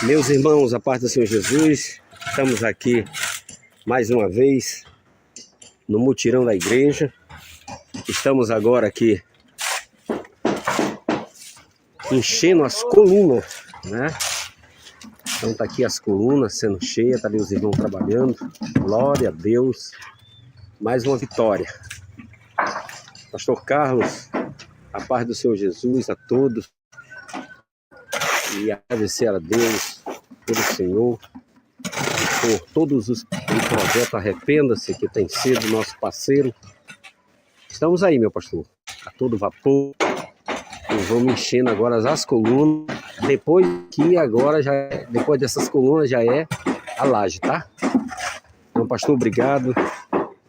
Meus irmãos, a paz do Senhor Jesus, estamos aqui mais uma vez no mutirão da igreja. Estamos agora aqui enchendo as colunas, né? Então tá aqui as colunas sendo cheias, tá ali os irmãos trabalhando. Glória a Deus, mais uma vitória. Pastor Carlos, a paz do Senhor Jesus a todos e agradecer a Deus pelo Senhor, por todos os projetos Arrependa-se, que tem sido nosso parceiro. Estamos aí, meu pastor, a todo vapor. E vamos enchendo agora as colunas. Depois dessas colunas já é a laje, tá? Então, pastor, obrigado.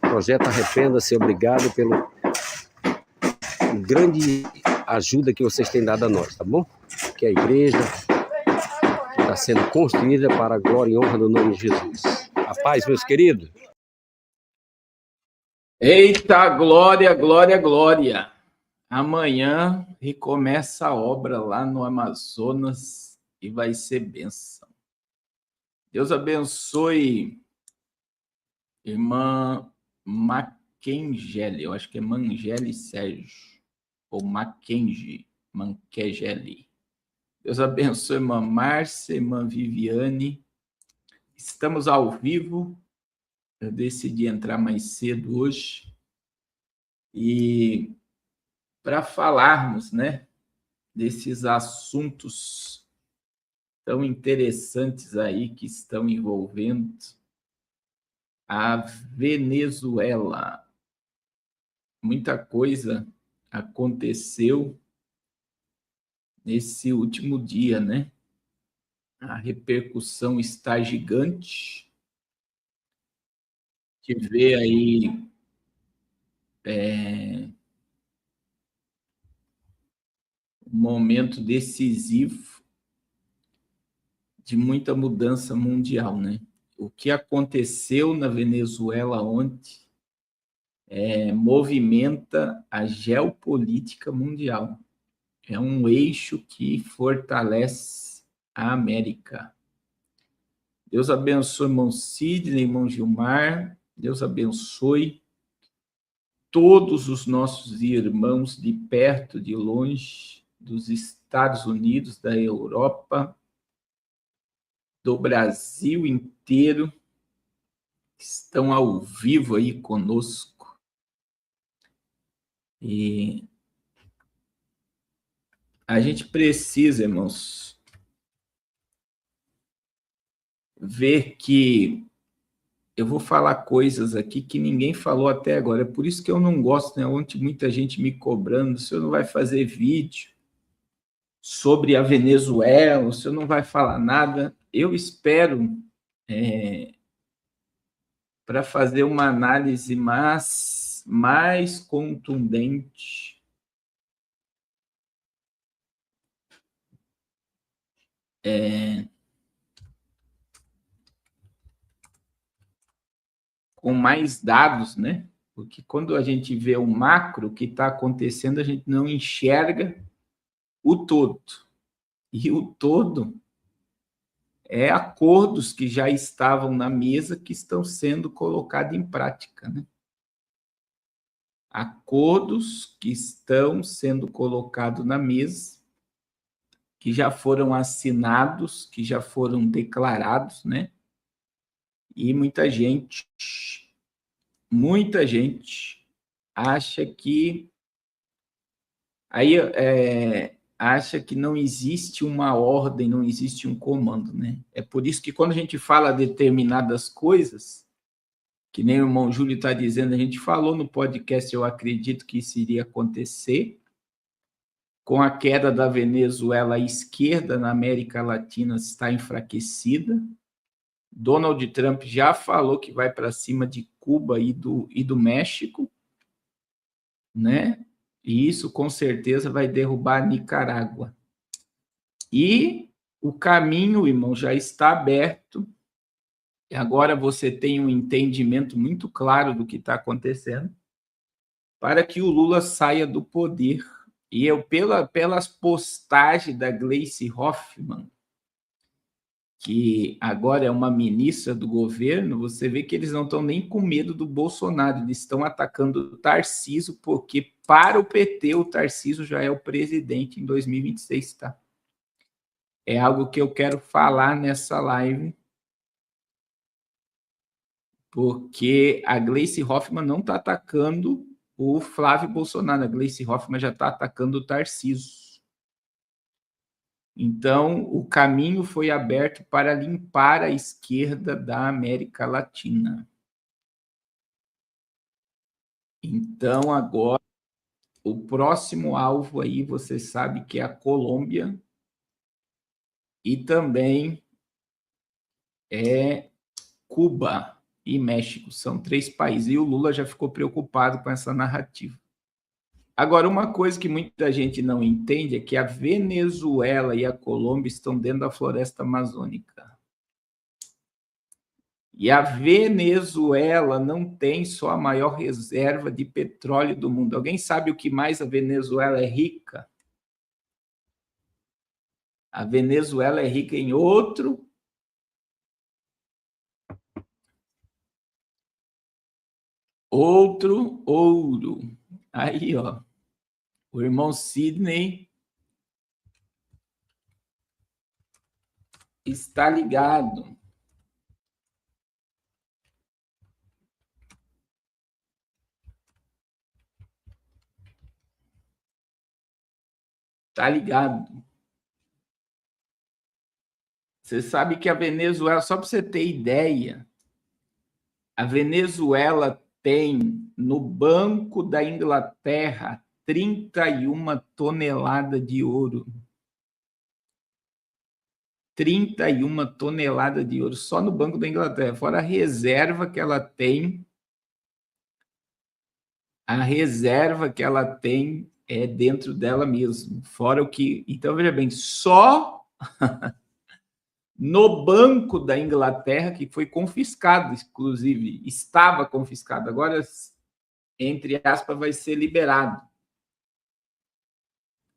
Projeto Arrependa-se, obrigado pelo grande ajuda que vocês têm dado a nós, tá bom? Que a igreja está sendo construída para a glória e honra do nome de Jesus. A paz, meus queridos. Eita, glória, glória, glória. Amanhã recomeça a obra lá no Amazonas e vai ser bênção. Deus abençoe, irmã Mackengelli. Eu acho que é Mangeli Sérgio, ou Mackengie, Manquegeli. Deus abençoe, irmã Márcia, irmã Viviane. Estamos ao vivo. Eu decidi entrar mais cedo hoje. E para falarmos, né, desses assuntos tão interessantes aí que estão envolvendo a Venezuela. Muita coisa aconteceu nesse último dia, né? A repercussão está gigante. A gente vê aí um momento decisivo de muita mudança mundial, né? O que aconteceu na Venezuela ontem movimenta a geopolítica mundial. É um eixo que fortalece a América. Deus abençoe irmão Sidney, irmão Gilmar. Deus abençoe todos os nossos irmãos de perto, de longe, dos Estados Unidos, da Europa, do Brasil inteiro, que estão ao vivo aí conosco. E a gente precisa, irmãos, ver que eu vou falar coisas aqui que ninguém falou até agora. É por isso que eu não gosto, né? Ontem muita gente me cobrando, o senhor não vai fazer vídeo sobre a Venezuela, o senhor não vai falar nada. Eu espero para fazer uma análise mais contundente. Com mais dados, né? Porque quando a gente vê o macro que está acontecendo, a gente não enxerga o todo. E o todo é acordos que já estavam na mesa que estão sendo colocados em prática, né? Acordos que estão sendo colocados na mesa, que já foram assinados, que já foram declarados, né? E muita gente acha que acha que não existe uma ordem, não existe um comando, né? É por isso que quando a gente fala determinadas coisas, que nem o irmão Júlio está dizendo, a gente falou no podcast, eu acredito que isso iria acontecer, com a queda da Venezuela, a esquerda na América Latina está enfraquecida. Donald Trump já falou que vai para cima de Cuba e do México, né? E isso com certeza vai derrubar a Nicarágua. E o caminho, irmão, já está aberto. E agora você tem um entendimento muito claro do que está acontecendo para que o Lula saia do poder. E eu, pelas postagens da Gleice Hoffmann, que agora é uma ministra do governo, você vê que eles não estão nem com medo do Bolsonaro, eles estão atacando o Tarcísio, porque para o PT o Tarcísio já é o presidente em 2026, tá? É algo que eu quero falar nessa live, porque a Gleice Hoffmann não está atacando o Flávio Bolsonaro, a Gleice Hoffmann já está atacando o Tarcísio. Então, o caminho foi aberto para limpar a esquerda da América Latina. Então, agora, o próximo alvo aí, você sabe que é a Colômbia e também é Cuba e México. São 3 países. E o Lula já ficou preocupado com essa narrativa. Agora, uma coisa que muita gente não entende é que a Venezuela e a Colômbia estão dentro da floresta amazônica. E a Venezuela não tem só a maior reserva de petróleo do mundo. Alguém sabe o que mais a Venezuela é rica? A Venezuela é rica em outro ouro. Aí, ó. O irmão Sidney está ligado. Está ligado. Você sabe que a Venezuela, só para você ter ideia, a Venezuela tem no Banco da Inglaterra 31 toneladas de ouro. 31 toneladas de ouro só no Banco da Inglaterra, fora a reserva que ela tem. A reserva que ela tem é dentro dela mesmo, fora o que... Então, veja bem, só no Banco da Inglaterra, que foi confiscado, inclusive, estava confiscado, agora, entre aspas, vai ser liberado.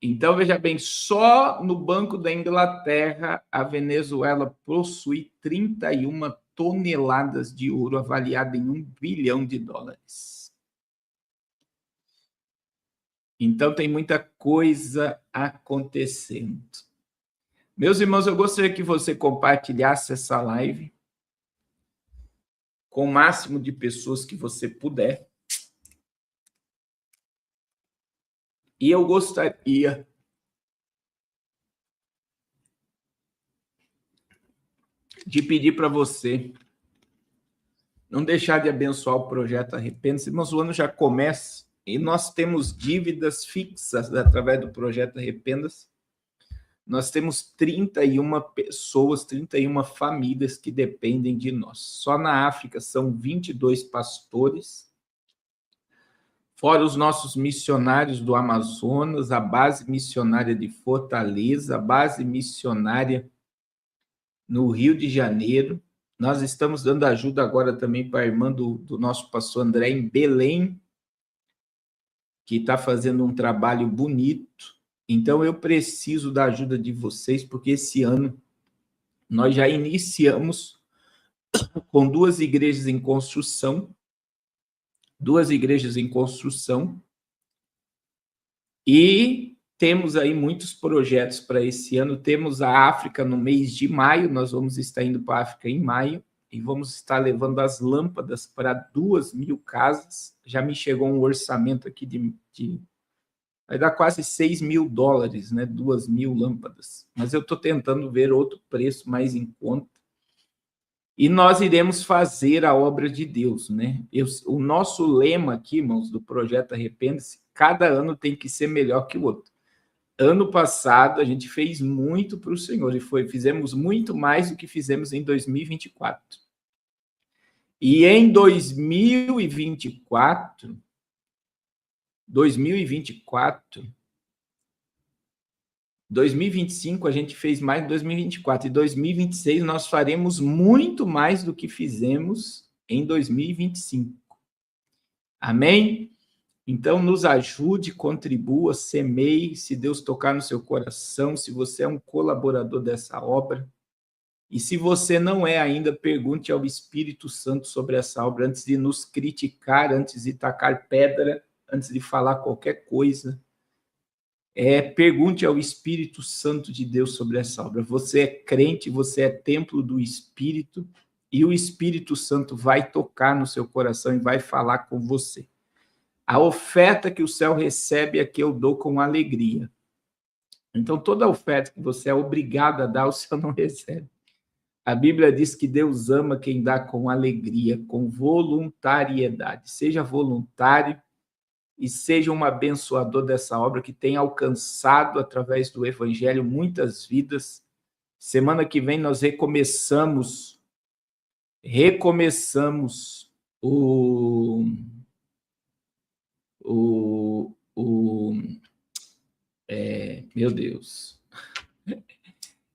Então, veja bem, só no Banco da Inglaterra, a Venezuela possui 31 toneladas de ouro, avaliada em $1 bilhão. Então, tem muita coisa acontecendo. Meus irmãos, eu gostaria que você compartilhasse essa live com o máximo de pessoas que você puder. E eu gostaria de pedir para você não deixar de abençoar o projeto Arrependa-se. Irmãos, o ano já começa e nós temos dívidas fixas através do projeto Arrependa-se. Nós temos 31 pessoas, 31 famílias que dependem de nós. Só na África são 22 pastores, fora os nossos missionários do Amazonas, a base missionária de Fortaleza, a base missionária no Rio de Janeiro. Nós estamos dando ajuda agora também para a irmã do nosso pastor André em Belém, que está fazendo um trabalho bonito. Então, eu preciso da ajuda de vocês, porque esse ano nós já iniciamos com 2 igrejas em construção, e temos aí muitos projetos para esse ano. Temos a África no mês de maio, nós vamos estar indo para a África em maio, e vamos estar levando as lâmpadas para 2.000 casas. Já me chegou um orçamento aqui vai dar quase $6 mil, né? 2.000 lâmpadas. Mas eu estou tentando ver outro preço mais em conta. E nós iremos fazer a obra de Deus, né? O nosso lema aqui, irmãos, do projeto Arrependa-se, cada ano tem que ser melhor que o outro. Ano passado, a gente fez muito para o Senhor, e fizemos muito mais do que fizemos em 2024. E em 2024, 2025 a gente fez mais de 2024, e 2026 nós faremos muito mais do que fizemos em 2025. Amém? Então, nos ajude, contribua, semeie, se Deus tocar no seu coração, se você é um colaborador dessa obra, E se você não é ainda, pergunte ao Espírito Santo sobre essa obra, antes de nos criticar, antes de tacar pedra, antes de falar qualquer coisa. Pergunte ao Espírito Santo de Deus sobre essa obra. Você é crente, você é templo do Espírito, e o Espírito Santo vai tocar no seu coração e vai falar com você. A oferta que o céu recebe é que eu dou com alegria. Então, toda oferta que você é obrigado a dar, o céu não recebe. A Bíblia diz que Deus ama quem dá com alegria, com voluntariedade. Seja voluntário e seja um abençoador dessa obra que tem alcançado, através do Evangelho, muitas vidas. Semana que vem nós recomeçamos meu Deus.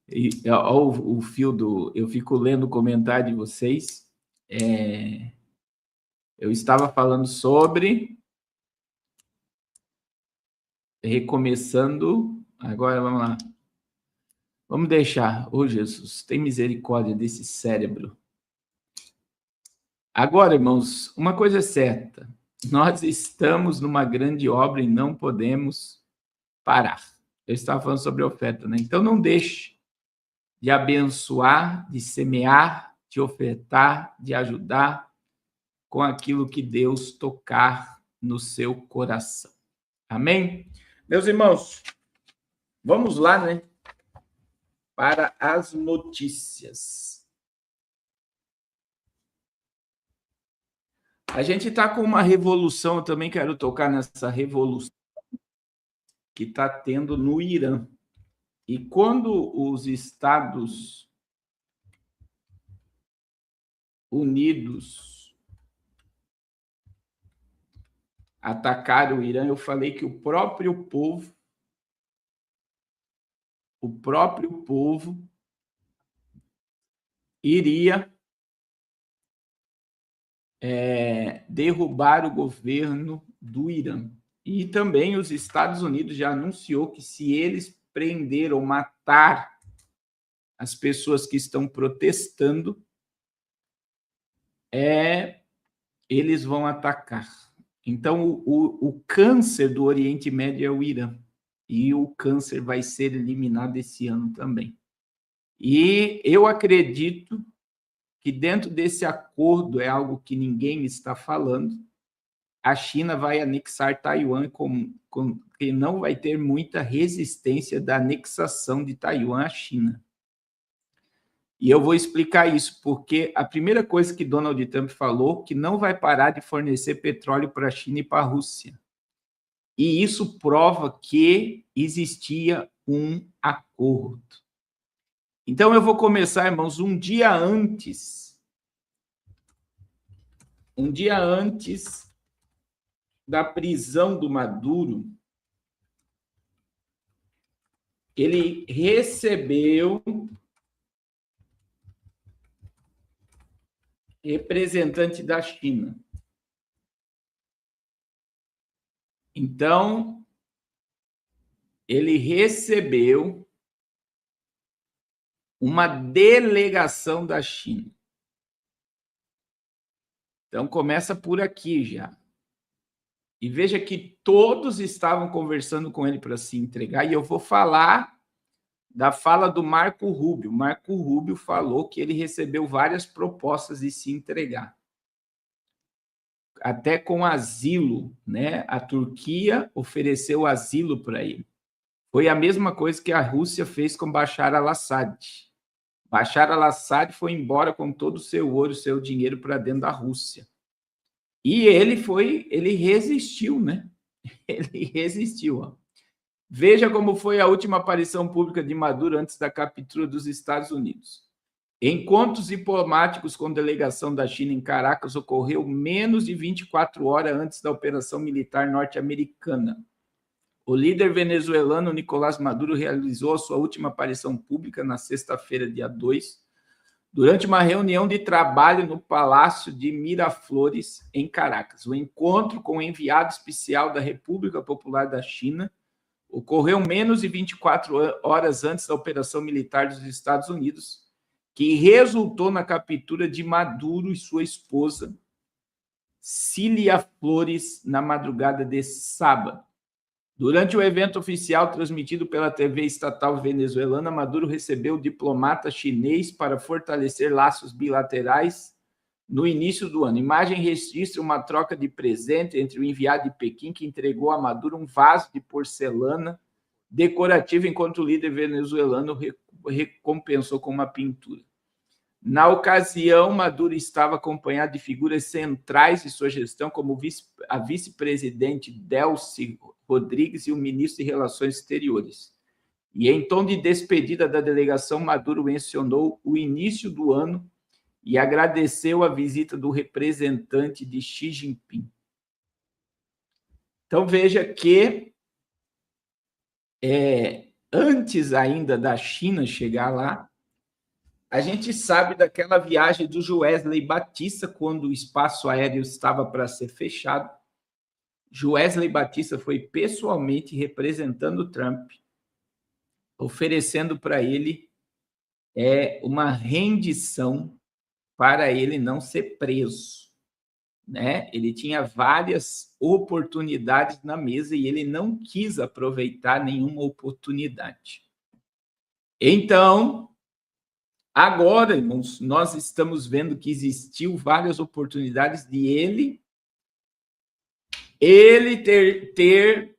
O fio do... Eu fico lendo o comentário de vocês. Eu estava falando sobre... Recomeçando... Agora, vamos lá. Vamos deixar... Oh, Jesus, tem misericórdia desse cérebro. Agora, irmãos, uma coisa é certa. Nós estamos numa grande obra e não podemos parar. Eu estava falando sobre a oferta, né? Então, não deixe de abençoar, de semear, de ofertar, de ajudar com aquilo que Deus tocar no seu coração. Amém? Meus irmãos, vamos lá, né? Para as notícias. A gente está com uma revolução, eu também quero tocar nessa revolução que está tendo no Irã. E quando os Estados Unidos atacaram o Irã, eu falei que o próprio povo iria derrubar o governo do Irã. E também os Estados Unidos já anunciou que se eles prender ou matar as pessoas que estão protestando, eles vão atacar. Então, o câncer do Oriente Médio é o Irã. E o câncer vai ser eliminado esse ano também. E eu acredito que dentro desse acordo, é algo que ninguém está falando, a China vai anexar Taiwan, que não vai ter muita resistência da anexação de Taiwan à China. E eu vou explicar isso, porque a primeira coisa que Donald Trump falou, que não vai parar de fornecer petróleo para a China e para a Rússia. E isso prova que existia um acordo. Então, eu vou começar, irmãos, um dia antes da prisão do Maduro, ele recebeu representante da China. Então, ele recebeu uma delegação da China. Então, começa por aqui já. E veja que todos estavam conversando com ele para se entregar, e eu vou falar da fala do Marco Rubio. Marco Rubio falou que ele recebeu várias propostas de se entregar. Até com asilo, né? A Turquia ofereceu asilo para ele. Foi a mesma coisa que a Rússia fez com Bashar al-Assad. Bashar al-Assad foi embora com todo o seu ouro, o seu dinheiro para dentro da Rússia. E ele resistiu, né? Ele resistiu. Ó. Veja como foi a última aparição pública de Maduro antes da captura dos Estados Unidos. Encontros diplomáticos com delegação da China em Caracas ocorreu menos de 24 horas antes da operação militar norte-americana. O líder venezuelano Nicolás Maduro realizou a sua última aparição pública na sexta-feira, dia 2, durante uma reunião de trabalho no Palácio de Miraflores, em Caracas. O encontro com o enviado especial da República Popular da China ocorreu menos de 24 horas antes da operação militar dos Estados Unidos, que resultou na captura de Maduro e sua esposa, Cília Flores, na madrugada de sábado. Durante o evento oficial transmitido pela TV estatal venezuelana, Maduro recebeu o diplomata chinês para fortalecer laços bilaterais no início do ano. A imagem registra uma troca de presente entre o enviado de Pequim, que entregou a Maduro um vaso de porcelana decorativa, enquanto o líder venezuelano recompensou com uma pintura. Na ocasião, Maduro estava acompanhado de figuras centrais de sua gestão, como a vice-presidente Delcy Rodrigues e o ministro de Relações Exteriores. E em tom de despedida da delegação, Maduro mencionou o início do ano e agradeceu a visita do representante de Xi Jinping. Então, veja que antes ainda da China chegar lá, a gente sabe daquela viagem do Joesley Batista, quando o espaço aéreo estava para ser fechado. Joesley Batista foi pessoalmente representando Trump, oferecendo para ele uma rendição para ele não ser preso, né? Ele tinha várias oportunidades na mesa e ele não quis aproveitar nenhuma oportunidade. Então, agora, irmãos, nós estamos vendo que existiu várias oportunidades de ele ter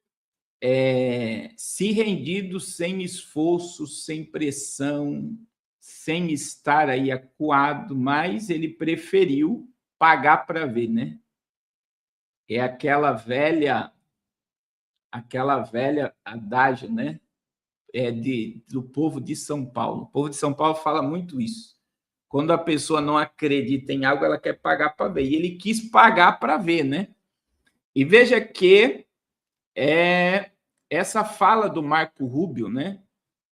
se rendido sem esforço, sem pressão, sem estar aí acuado, mas ele preferiu pagar para ver, né? É aquela velha adágio, né? Do povo de São Paulo. O povo de São Paulo fala muito isso. Quando a pessoa não acredita em algo, ela quer pagar para ver. E ele quis pagar para ver, né? E veja que essa fala do Marco Rubio, né?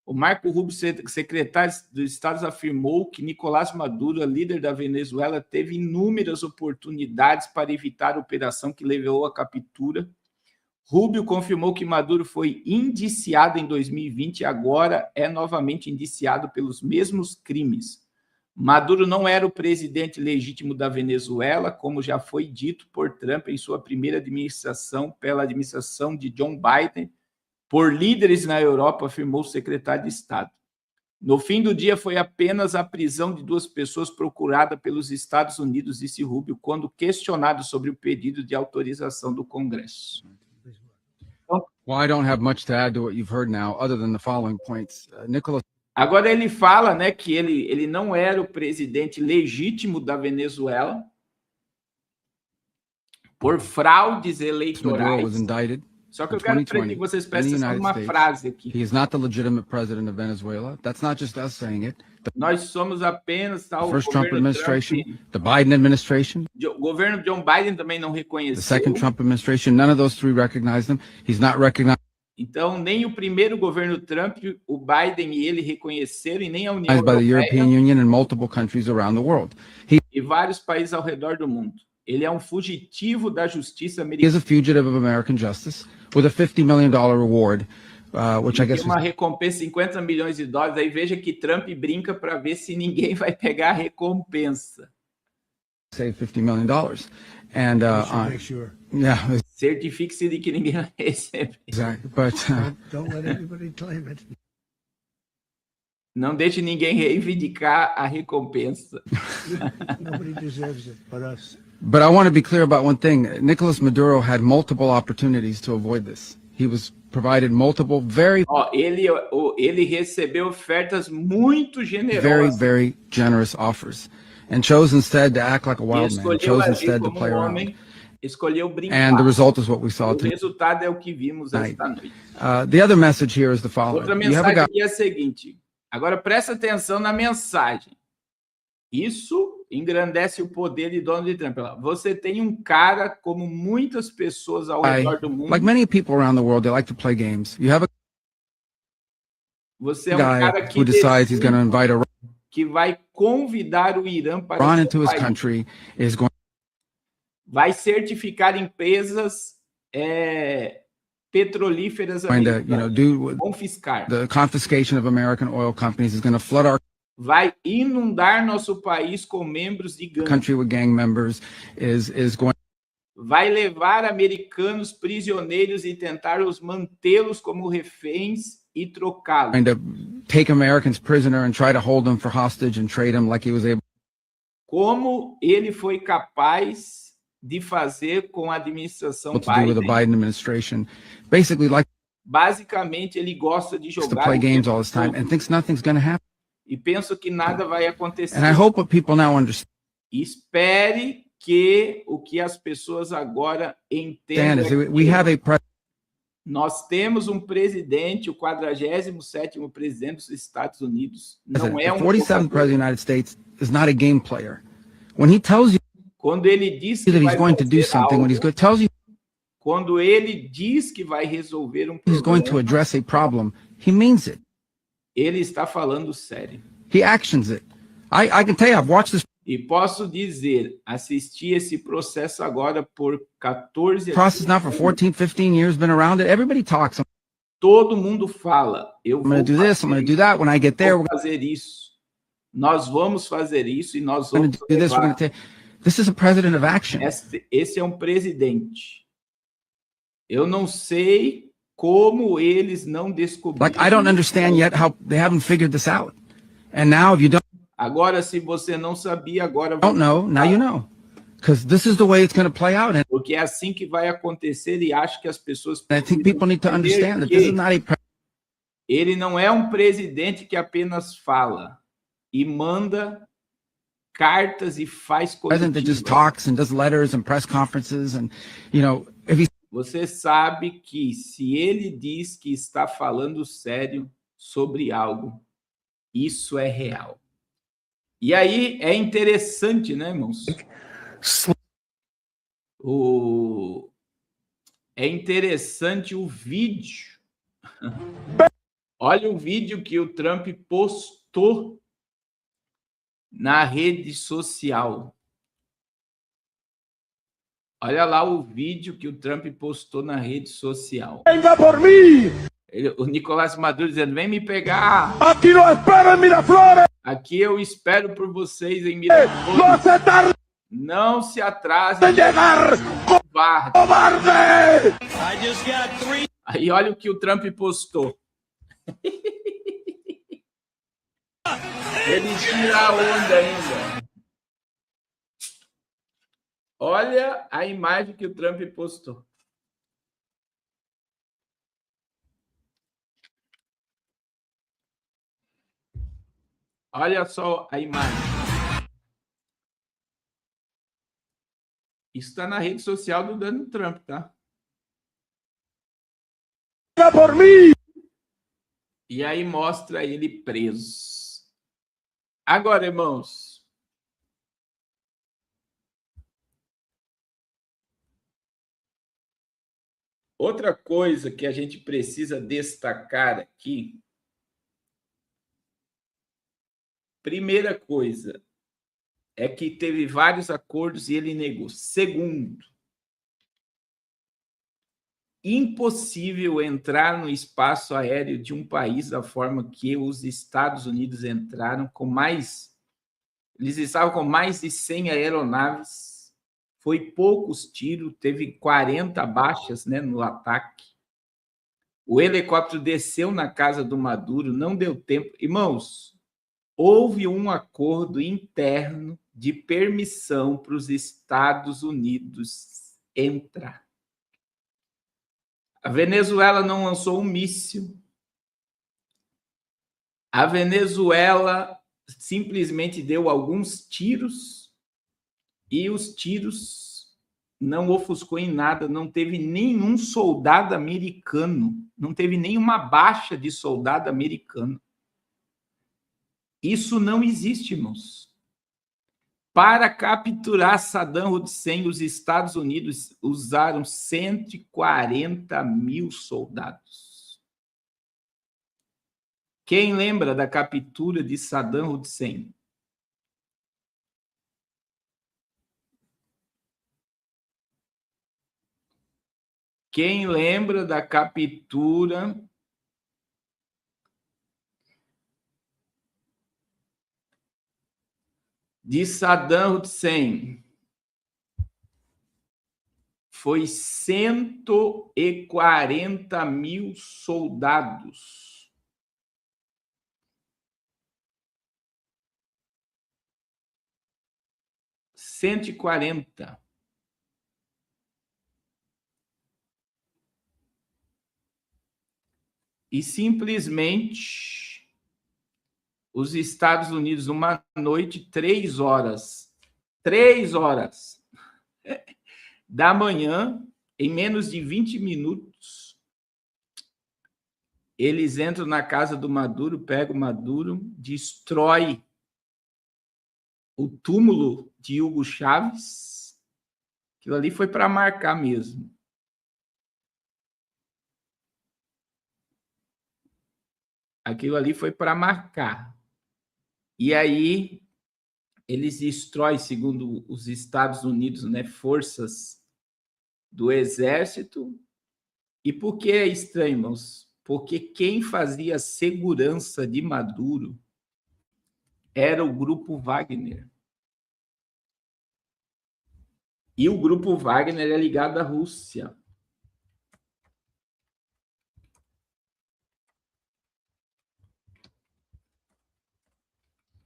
O Marco Rubio, secretário dos Estados, afirmou que Nicolás Maduro, líder da Venezuela, teve inúmeras oportunidades para evitar a operação que levou à captura. Rubio confirmou que Maduro foi indiciado em 2020 e agora é novamente indiciado pelos mesmos crimes. Maduro não era o presidente legítimo da Venezuela, como já foi dito por Trump em sua primeira administração, pela administração de John Biden, por líderes na Europa, afirmou o secretário de Estado. No fim do dia, foi apenas a prisão de 2 pessoas procurada pelos Estados Unidos, disse Rubio, quando questionado sobre o pedido de autorização do Congresso. Well, I don't have much to add to what you've heard now, other than the following points. Nicholas. Agora ele fala, né, que ele não era o presidente legítimo da Venezuela por fraudes eleitorais. Was indicted. Só que eu quero que vocês prestem atenção numa frase aqui. He is not the legitimate president of Venezuela. That's not just us saying it. Nós somos apenas the first Trump administration, the Biden administration, o governo John Biden também não reconheceu. The second Trump administration, none of those 3 recognized him. He's not recognized. Então, nem o primeiro governo Trump, o Biden e ele reconheceram, e nem a União Europeia, by the European Union and multiple countries around the world. E vários países ao redor do mundo. Ele é um fugitivo da justiça americana. He is a fugitive of American justice with a $50 million reward, which I guess tem uma recompensa de $50 milhões. Aí veja que Trump brinca para ver se ninguém vai pegar a recompensa. Say $50 million. And make sure. Yeah, certifique-se de que ninguém vai receber. Exactly, but don't let anybody claim it. Não deixe ninguém reivindicar a recompensa. Nobody deserves it but us. But I want to be clear about one thing. Nicolas Maduro had multiple opportunities to avoid this. He was provided multiple ele recebeu ofertas muito generosas. Very generous offers, and chose instead to act like a wild man. Chose instead to play around. Escolheu brincar. And the result is what we saw tonight. O resultado é o que vimos esta noite. The other message here is the following. Outra mensagem aqui é a seguinte. Agora presta atenção na mensagem. Isso engrandece o poder de Donald Trump. Você tem um cara, como muitas pessoas ao redor do mundo. Like many people around the world, they like to play games. You have a Você é um cara que who decides he's going to invite Iran que vai convidar o Irã para into his country, is going vai certificar empresas petrolíferas to, confiscar. confiscar. The confiscation of American oil companies is going to flood our vai inundar nosso país com membros de gangue. country with gang members is going Vai levar americanos prisioneiros e tentar os mantê-los como reféns e trocá-los. to take Americans prisoner and try to hold them for hostage and trade them like he was able Como ele foi capaz de fazer com a administração to do with the Biden. Biden administration. Basically, like Basicamente, ele gosta de to jogar play o games tempo all this time todo and thinks nothing's going to happen. e pensa que nada vai acontecer. And I hope what people now understand Espere que o que as pessoas agora entendam is é that we que have a president nós temos um presidente, o 47º presidente dos Estados Unidos. Não é the um 47th jogador. president of the United States is not a game player. When he tells you Quando ele diz que that he's vai going to do fazer something, when he's algo, tells you quando ele diz que vai resolver um he's going to problema, address a problem, he means it. ele está falando sério. He actions it. I can tell you, I've watched this E posso dizer, assisti esse processo agora por 14 process now for 14, 15 years, been around it. Everybody talks. I'm Todo mundo fala, eu vou going to do this, I'm fazer going to do that. When I get there, vou we're fazer isso. Nós vamos fazer isso e nós going vamos to do this. We're levar. going to take. This is a president of action. Esse é um presidente. Eu não sei como eles não descobriram. Like, I don't understand yet how they haven't figured this out. And now, if you Agora, se você não sabia, agora don't know, now you know. Because this is the way it's going to play out. And porque é assim que vai acontecer e acho que as pessoas I think people need to understand that this is not a ele não é um presidente que apenas fala e manda cartas e faz president that just coletivas. talks and does letters and press conferences. And, you know, if he's Você sabe que se ele diz que está falando sério sobre algo, isso é real. E aí é interessante, né, irmãos? É interessante o vídeo. Olha o vídeo que o Trump postou na rede social. Olha lá o vídeo que o Trump postou na rede social. Venga por mí, O Nicolás Maduro dizendo, vem me pegar. aquí lo espero en Miraflores, Aqui eu espero por vocês em no Miraflores. se tarde Não se atrase en llegar, covarde. cobarde. Aí olha o que o Trump postou. Ele tira a onda ainda. Olha a imagem que o Trump postou. Olha só a imagem. Isso está na rede social do Donald Trump, tá? Venga por mí. E aí mostra ele preso. Agora, irmãos, outra coisa que a gente precisa destacar aqui, primeira coisa, é que teve vários acordos e ele negou. Segundo, impossível entrar no espaço aéreo de um país da forma que os Estados Unidos entraram, eles estavam com mais de 100 aeronaves, foi poucos tiros, teve 40 baixas, né, no ataque. O helicóptero desceu na casa do Maduro, não deu tempo. Irmãos, houve um acordo interno de permissão para os Estados Unidos entrar. A Venezuela não lançou um míssil. A Venezuela simplesmente deu alguns tiros e os tiros não ofuscou em nada, não teve nenhum soldado americano, não teve nenhuma baixa de soldado americano. Isso não existe, irmãos. Para capturar Saddam Hussein, os Estados Unidos usaram 140 mil soldados. Quem lembra da captura de Saddam Hussein? Quem lembra da captura de Saddam Hussein foi 140 mil soldados. $140. E simplesmente os Estados Unidos, uma noite, 3 horas da manhã, em menos de 20 minutos, eles entram na casa do Maduro, pegam o Maduro, destrói o túmulo de Hugo Chávez. Aquilo ali foi para marcar mesmo. Aquilo ali foi para marcar. E aí eles destroem, segundo os Estados Unidos, né, forças do exército. E por que é estranho, irmãos? Porque quem fazia segurança de Maduro era o Grupo Wagner. E o Grupo Wagner é ligado à Rússia.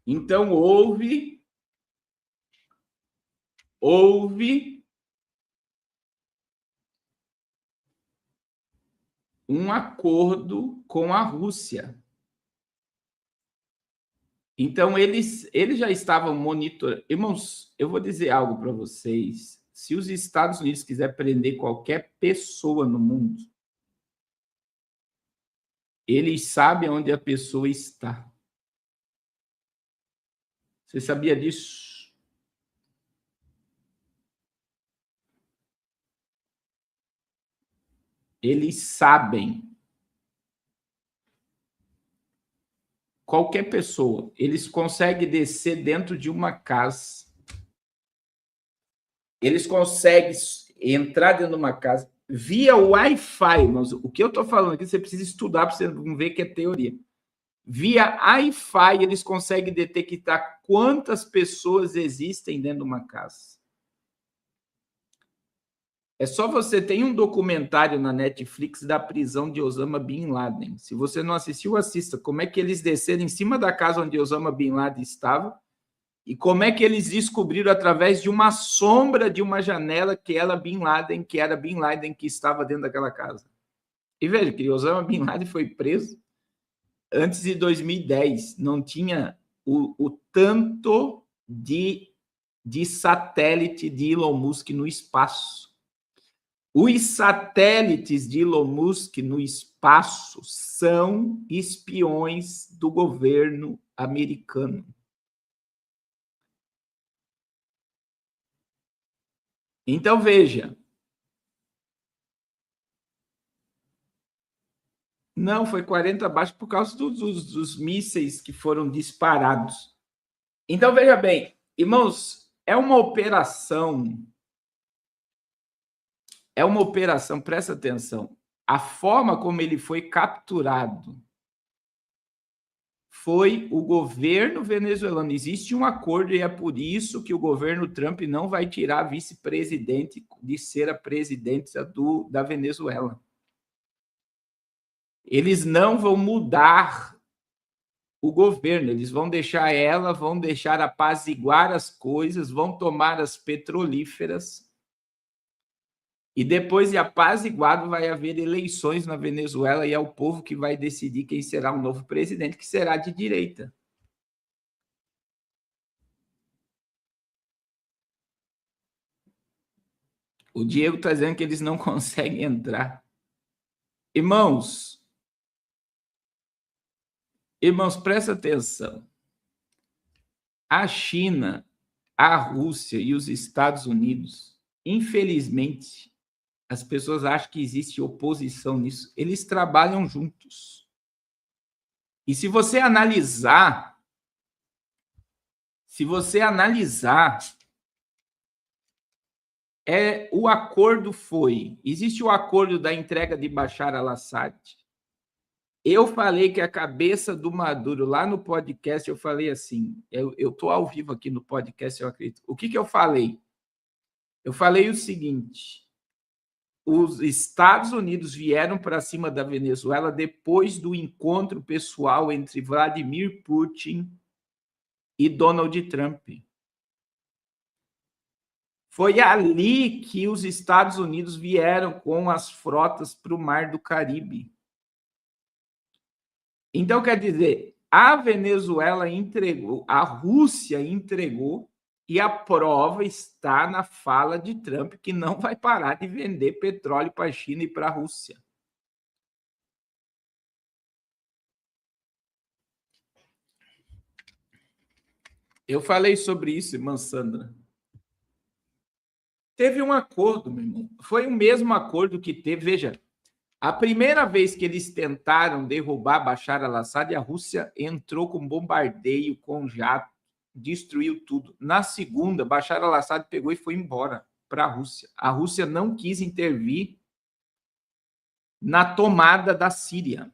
Então, houve um acordo com a Rússia. Então, eles já estavam monitorando. Irmãos, eu vou dizer algo para vocês. Se os Estados Unidos quiser prender qualquer pessoa no mundo, eles sabem onde a pessoa está. Você sabia disso? Eles sabem. Qualquer pessoa, eles conseguem descer dentro de uma casa. Eles conseguem entrar dentro de uma casa via Wi-Fi. Mas o que eu estou falando aqui, você precisa estudar para você não ver que é teoria. Via Wi-Fi, eles conseguem detectar quantas pessoas existem dentro de uma casa. É só você ter um documentário na Netflix da prisão de Osama Bin Laden. Se você não assistiu, assista. Como é que eles desceram em cima da casa onde Osama Bin Laden estava e como é que eles descobriram através de uma sombra de uma janela que era Bin Laden que estava dentro daquela casa. E veja que Osama Bin Laden foi preso antes de 2010. Não tinha o tanto de satélite de Elon Musk no espaço. Os satélites de Elon Musk no espaço são espiões do governo americano. Então, veja. Não, foi 40 abaixo por causa dos mísseis que foram disparados. Então, veja bem, irmãos, é uma operação, presta atenção, a forma como ele foi capturado foi o governo venezuelano. Existe um acordo e é por isso que o governo Trump não vai tirar a vice-presidente de ser a presidência da Venezuela. Eles não vão mudar o governo, eles vão deixar apaziguar as coisas, vão tomar as petrolíferas e depois de apaziguado vai haver eleições na Venezuela e é o povo que vai decidir quem será o novo presidente, que será de direita. O Diego está dizendo que eles não conseguem entrar. Irmãos, presta atenção. A China, a Rússia e os Estados Unidos, infelizmente, as pessoas acham que existe oposição nisso. Eles trabalham juntos. E se você analisar, o acordo existe o acordo da entrega de Bashar al-Assad, Eu falei que a cabeça do Maduro, lá no podcast, eu falei assim, eu estou ao vivo aqui no podcast, eu acredito. O que eu falei? Eu falei o seguinte, os Estados Unidos vieram para cima da Venezuela depois do encontro pessoal entre Vladimir Putin e Donald Trump. Foi ali que os Estados Unidos vieram com as frotas para o Mar do Caribe. Então, quer dizer, a Venezuela entregou, a Rússia entregou, e a prova está na fala de Trump, que não vai parar de vender petróleo para a China e para a Rússia. Eu falei sobre isso, irmã Sandra. Teve um acordo, meu irmão. Foi o mesmo acordo que teve. Veja, a primeira vez que eles tentaram derrubar Bashar al-Assad, a Rússia entrou com bombardeio, com jato, destruiu tudo. Na segunda, Bashar al-Assad pegou e foi embora para a Rússia. A Rússia não quis intervir na tomada da Síria.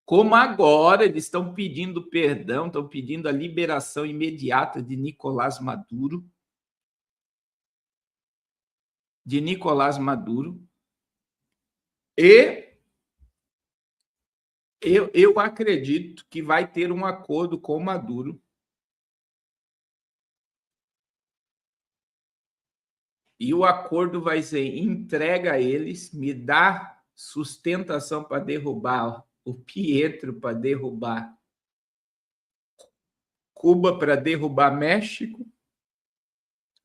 Como agora eles estão pedindo perdão, estão pedindo a liberação imediata de Nicolás Maduro. E eu acredito que vai ter um acordo com Maduro. E o acordo vai ser: entrega a eles, me dá sustentação para derrubar o Pietro, para derrubar Cuba, para derrubar México.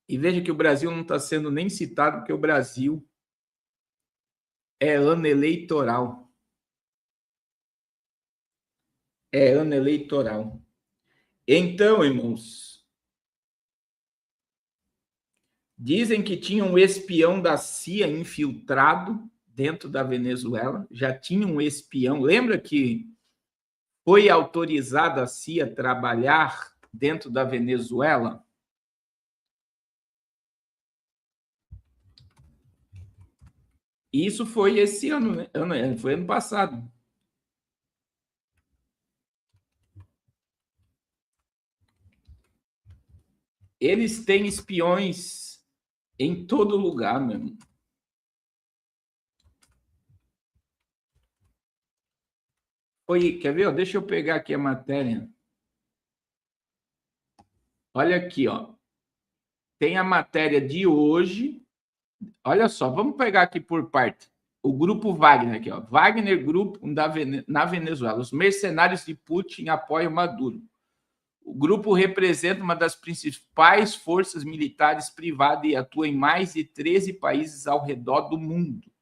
E veja que o Brasil não está sendo nem citado, porque o Brasil é ano eleitoral. É ano eleitoral. Então, irmãos, dizem que tinha um espião da CIA infiltrado dentro da Venezuela. Já tinha um espião. Lembra que foi autorizada a CIA trabalhar dentro da Venezuela? Isso foi esse ano, né? Foi ano passado. Eles têm espiões em todo lugar, meu irmão. Quer ver? Deixa eu pegar aqui a matéria. Olha aqui, ó. Tem a matéria de hoje. Olha só, vamos pegar aqui por parte. O grupo Wagner aqui, ó. Wagner Group na Venezuela. Os mercenários de Putin apoiam Maduro. O grupo representa uma das principais forças militares privadas e atua em mais de 13 países ao redor do mundo.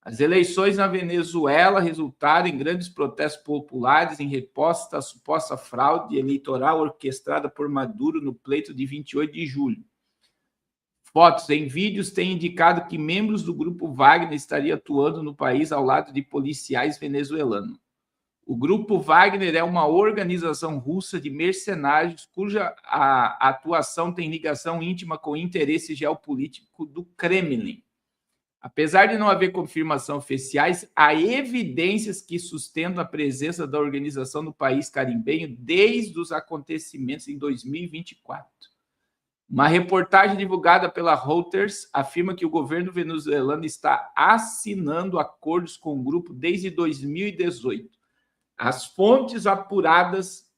As eleições na Venezuela resultaram em grandes protestos populares em resposta à suposta fraude eleitoral orquestrada por Maduro no pleito de 28 de julho. Fotos em vídeos têm indicado que membros do grupo Wagner estariam atuando no país ao lado de policiais venezuelanos. O grupo Wagner é uma organização russa de mercenários cuja atuação tem ligação íntima com o interesse geopolítico do Kremlin. Apesar de não haver confirmação oficiais, há evidências que sustentam a presença da organização no país caribenho desde os acontecimentos em 2024. Uma reportagem divulgada pela Reuters afirma que o governo venezuelano está assinando acordos com o grupo desde 2018. As fontes apuradas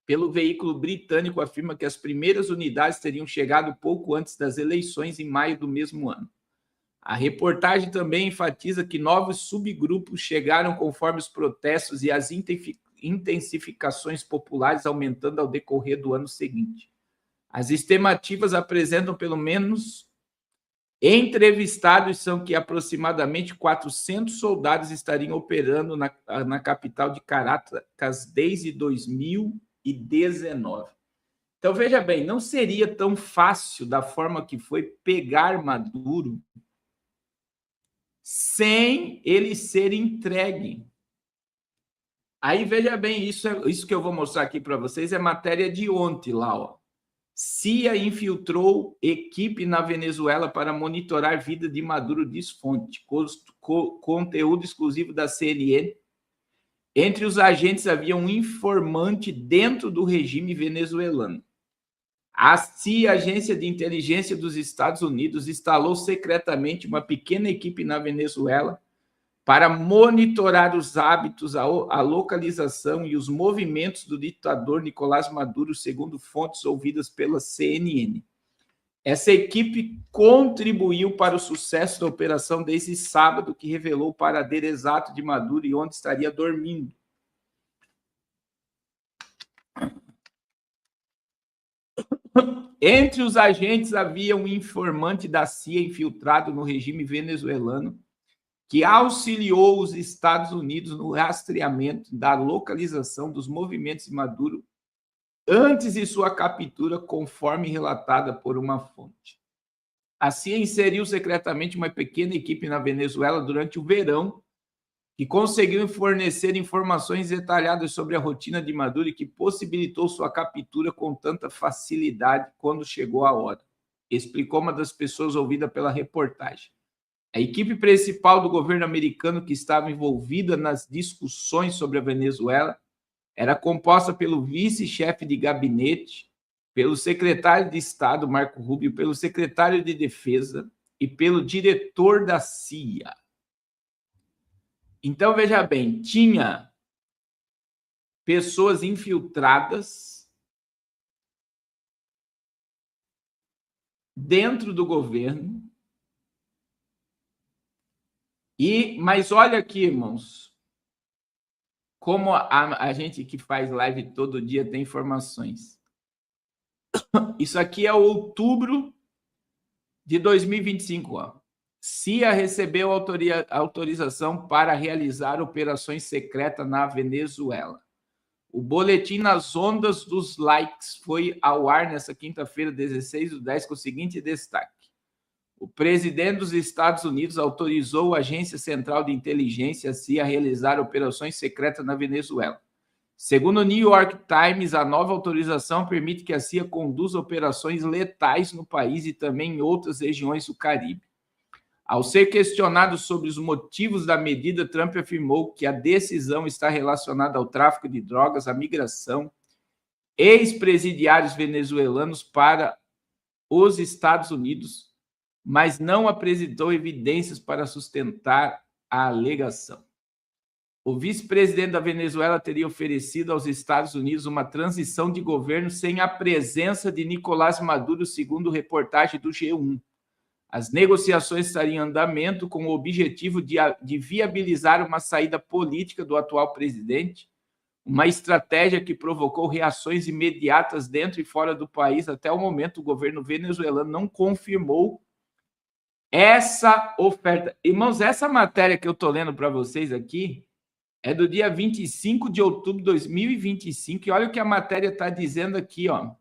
pelo veículo britânico afirmam que as primeiras unidades teriam chegado pouco antes das eleições, em maio do mesmo ano. A reportagem também enfatiza que novos subgrupos chegaram conforme os protestos e as intensificações populares aumentando ao decorrer do ano seguinte. As estimativas apresentam pelo menos entrevistados são que aproximadamente 400 soldados estariam operando na capital de Caracas desde 2019. Então, veja bem, não seria tão fácil, da forma que foi, pegar Maduro sem ele ser entregue. Aí, veja bem, isso que eu vou mostrar aqui para vocês é matéria de ontem lá, ó. CIA infiltrou equipe na Venezuela para monitorar vida de Maduro, diz fonte. Conteúdo exclusivo da CNN Entre os agentes havia um informante dentro do regime venezuelano. A CIA, Agência de Inteligência dos Estados Unidos, instalou secretamente uma pequena equipe na Venezuela para monitorar os hábitos, a localização e os movimentos do ditador Nicolás Maduro, segundo fontes ouvidas pela CNN. Essa equipe contribuiu para o sucesso da operação desde sábado, que revelou o paradeiro exato de Maduro e onde estaria dormindo. Entre os agentes havia um informante da CIA infiltrado no regime venezuelano que auxiliou os Estados Unidos no rastreamento da localização dos movimentos de Maduro antes de sua captura, conforme relatada por uma fonte. A CIA inseriu secretamente uma pequena equipe na Venezuela durante o verão, que conseguiu fornecer informações detalhadas sobre a rotina de Maduro e que possibilitou sua captura com tanta facilidade quando chegou a hora, explicou uma das pessoas ouvida pela reportagem. A equipe principal do governo americano que estava envolvida nas discussões sobre a Venezuela era composta pelo vice-chefe de gabinete, pelo secretário de Estado, Marco Rubio, pelo secretário de Defesa e pelo diretor da CIA. Então, veja bem, tinha pessoas infiltradas dentro do governo. Mas olha aqui, irmãos, como a gente que faz live todo dia tem informações. Isso aqui é outubro de 2025, ó. CIA recebeu autorização para realizar operações secretas na Venezuela. O boletim nas ondas dos likes foi ao ar nesta quinta-feira, 16/10, com o seguinte destaque. O presidente dos Estados Unidos autorizou a Agência Central de Inteligência, a CIA, a realizar operações secretas na Venezuela. Segundo o New York Times, a nova autorização permite que a CIA conduza operações letais no país e também em outras regiões do Caribe. Ao ser questionado sobre os motivos da medida, Trump afirmou que a decisão está relacionada ao tráfico de drogas, à migração, ex-presidiários venezuelanos para os Estados Unidos, mas não apresentou evidências para sustentar a alegação. O vice-presidente da Venezuela teria oferecido aos Estados Unidos uma transição de governo sem a presença de Nicolás Maduro, segundo reportagem do G1. As negociações estariam em andamento com o objetivo de viabilizar uma saída política do atual presidente, uma estratégia que provocou reações imediatas dentro e fora do país. Até o momento, o governo venezuelano não confirmou essa oferta. Irmãos, essa matéria que eu estou lendo para vocês aqui é do dia 25 de outubro de 2025, e olha o que a matéria está dizendo aqui, ó.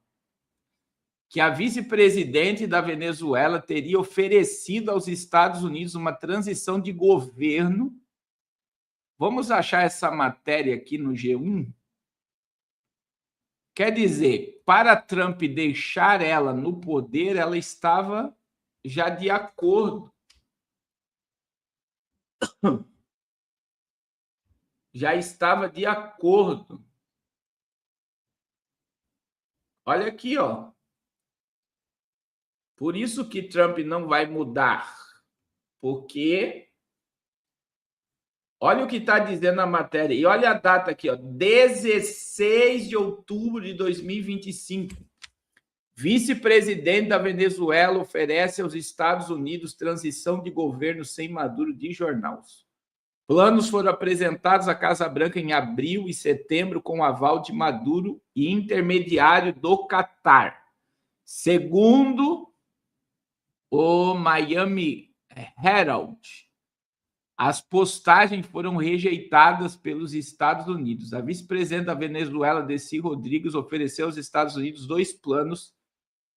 Que a vice-presidente da Venezuela teria oferecido aos Estados Unidos uma transição de governo. Vamos achar essa matéria aqui no G1? Quer dizer, para Trump deixar ela no poder, ela estava já de acordo. Já estava de acordo. Olha aqui, ó. Por isso que Trump não vai mudar, porque olha o que está dizendo a matéria, e olha a data aqui, ó, 16 de outubro de 2025. Vice-presidente da Venezuela oferece aos Estados Unidos transição de governo sem Maduro, de jornal. Planos foram apresentados à Casa Branca em abril e setembro com o aval de Maduro e intermediário do Catar. Segundo o Miami Herald, as postagens foram rejeitadas pelos Estados Unidos. A vice-presidente da Venezuela, Delcy Rodrigues, ofereceu aos Estados Unidos 2 planos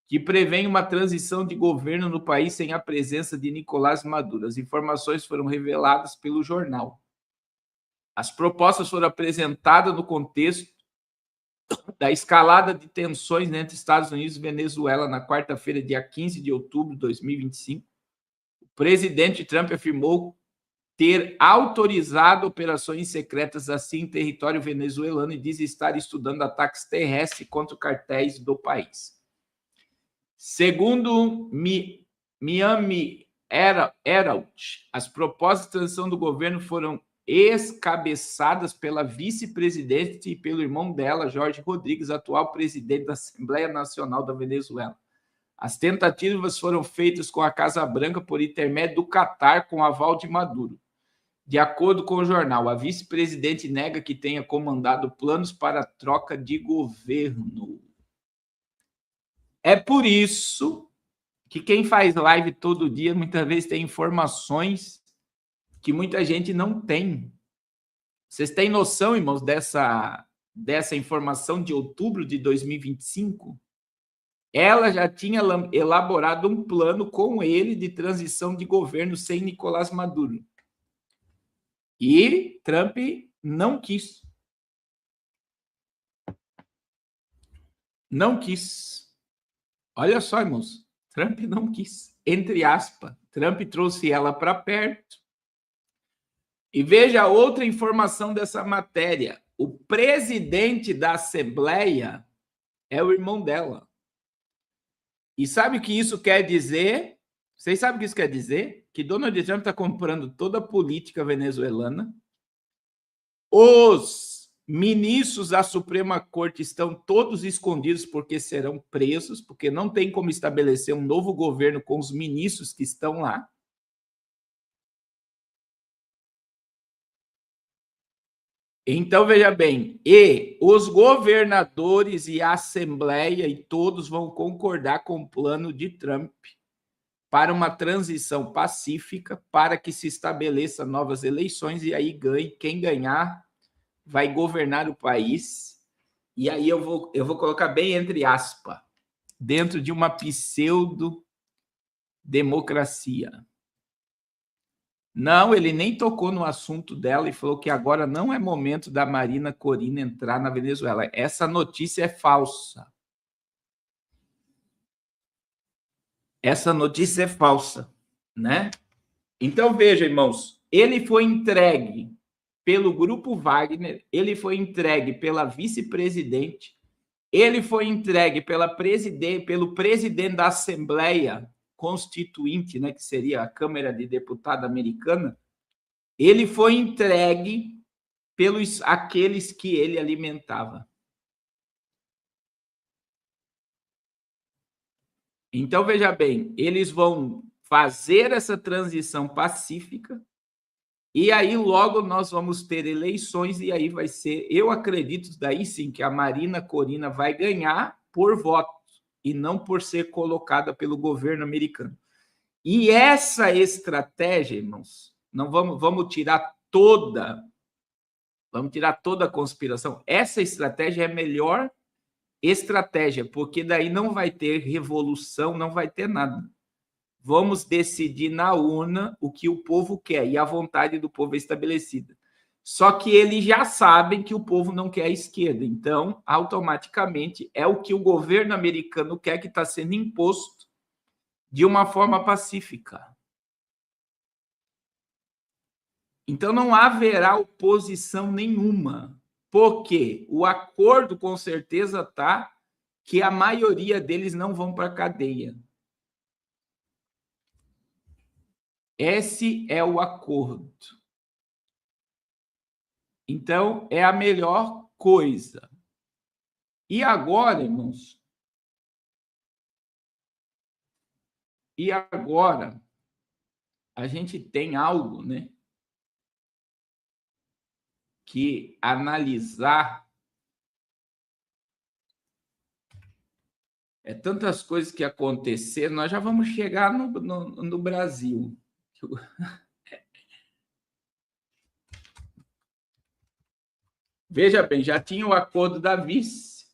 que prevêem uma transição de governo no país sem a presença de Nicolás Maduro. As informações foram reveladas pelo jornal. As propostas foram apresentadas no contexto da escalada de tensões entre Estados Unidos e Venezuela na quarta-feira, dia 15 de outubro de 2025. O presidente Trump afirmou ter autorizado operações secretas assim em território venezuelano e diz estar estudando ataques terrestres contra cartéis do país. Segundo Miami Herald, as propostas de transição do governo foram escabeçadas pela vice-presidente e pelo irmão dela, Jorge Rodrigues, atual presidente da Assembleia Nacional da Venezuela. As tentativas foram feitas com a Casa Branca por intermédio do Catar, com aval de Maduro. De acordo com o jornal, a vice-presidente nega que tenha comandado planos para a troca de governo. É por isso que quem faz live todo dia muitas vezes tem informações que muita gente não tem. Vocês têm noção, irmãos, dessa informação de outubro de 2025? Ela já tinha elaborado um plano com ele de transição de governo sem Nicolás Maduro. E Trump não quis. Não quis. Olha só, irmãos. Trump não quis. Entre aspas. Trump trouxe ela para perto. E veja outra informação dessa matéria. O presidente da Assembleia é o irmão dela. E sabe o que isso quer dizer? Vocês sabem o que isso quer dizer? Que Donald Trump está comprando toda a política venezuelana. Os ministros da Suprema Corte estão todos escondidos porque serão presos, porque não tem como estabelecer um novo governo com os ministros que estão lá. Então, veja bem, e os governadores e a Assembleia e todos vão concordar com o plano de Trump para uma transição pacífica, para que se estabeleça novas eleições e aí ganhe. Quem ganhar vai governar o país. E aí eu vou colocar bem entre aspas, dentro de uma pseudo-democracia. Não, ele nem tocou no assunto dela e falou que agora não é momento da Marina Corina entrar na Venezuela. Essa notícia é falsa. Essa notícia é falsa, né? Então, veja, irmãos, ele foi entregue pelo Grupo Wagner, ele foi entregue pela vice-presidente, ele foi entregue pelo presidente da Assembleia Constituinte, né, que seria a Câmara de Deputados americana. Ele foi entregue pelos aqueles que ele alimentava. Então, veja bem, eles vão fazer essa transição pacífica e aí logo nós vamos ter eleições e aí vai ser, eu acredito daí sim que a Marina Corina vai ganhar por voto e não por ser colocada pelo governo americano. E essa estratégia, irmãos, não vamos tirar toda a conspiração. Essa estratégia é a melhor estratégia, porque daí não vai ter revolução, não vai ter nada. Vamos decidir na urna o que o povo quer e a vontade do povo é estabelecida. Só que eles já sabem que o povo não quer a esquerda, então, automaticamente, é o que o governo americano quer que está sendo imposto de uma forma pacífica. Então, não haverá oposição nenhuma, porque o acordo, com certeza, está que a maioria deles não vão para a cadeia. Esse é o acordo. Então, é a melhor coisa. E agora, irmãos? E agora, a gente tem algo, né? Que analisar. É tantas coisas que aconteceram, nós já vamos chegar no Brasil. Veja bem, já tinha o acordo da vice,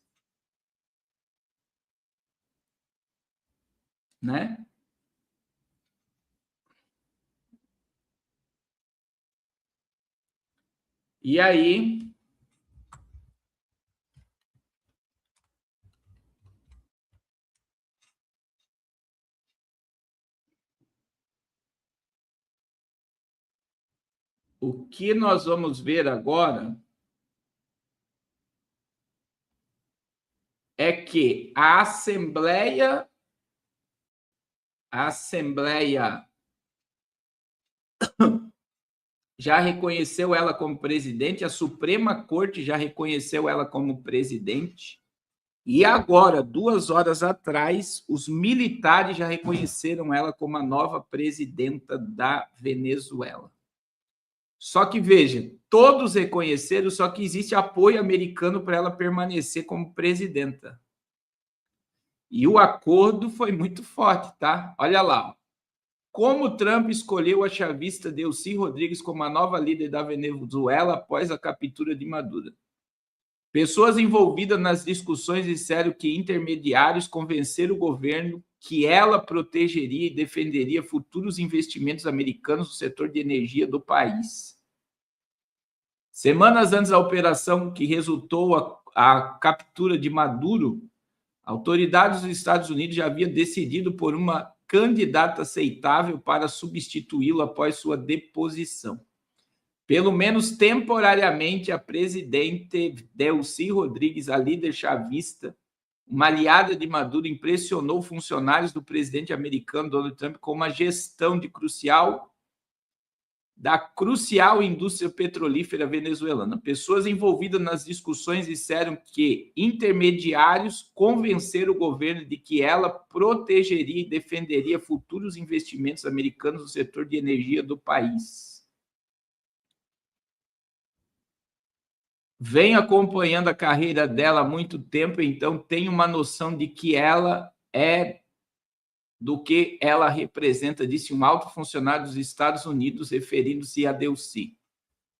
né? E aí, O que nós vamos ver agora é que a Assembleia já reconheceu ela como presidente, a Suprema Corte já reconheceu ela como presidente, e agora, 2 horas atrás, os militares já reconheceram ela como a nova presidenta da Venezuela. Só que, veja, todos reconheceram, só que existe apoio americano para ela permanecer como presidenta. E o acordo foi muito forte, tá? Olha lá. Como Trump escolheu a chavista Delcy Rodrigues como a nova líder da Venezuela após a captura de Maduro. Pessoas envolvidas nas discussões disseram que intermediários convenceram o governo que ela protegeria e defenderia futuros investimentos americanos no setor de energia do país. Semanas antes da operação que resultou a captura de Maduro, autoridades dos Estados Unidos já haviam decidido por uma candidata aceitável para substituí-lo após sua deposição. Pelo menos temporariamente, a presidente Delcy Rodrigues, a líder chavista, uma aliada de Maduro, impressionou funcionários do presidente americano Donald Trump com uma gestão da crucial indústria petrolífera venezuelana. Pessoas envolvidas nas discussões disseram que intermediários convenceram o governo de que ela protegeria e defenderia futuros investimentos americanos no setor de energia do país. Venho acompanhando a carreira dela há muito tempo, então tenho uma noção de que ela do que ela representa, disse um alto funcionário dos Estados Unidos, referindo-se a Delcy.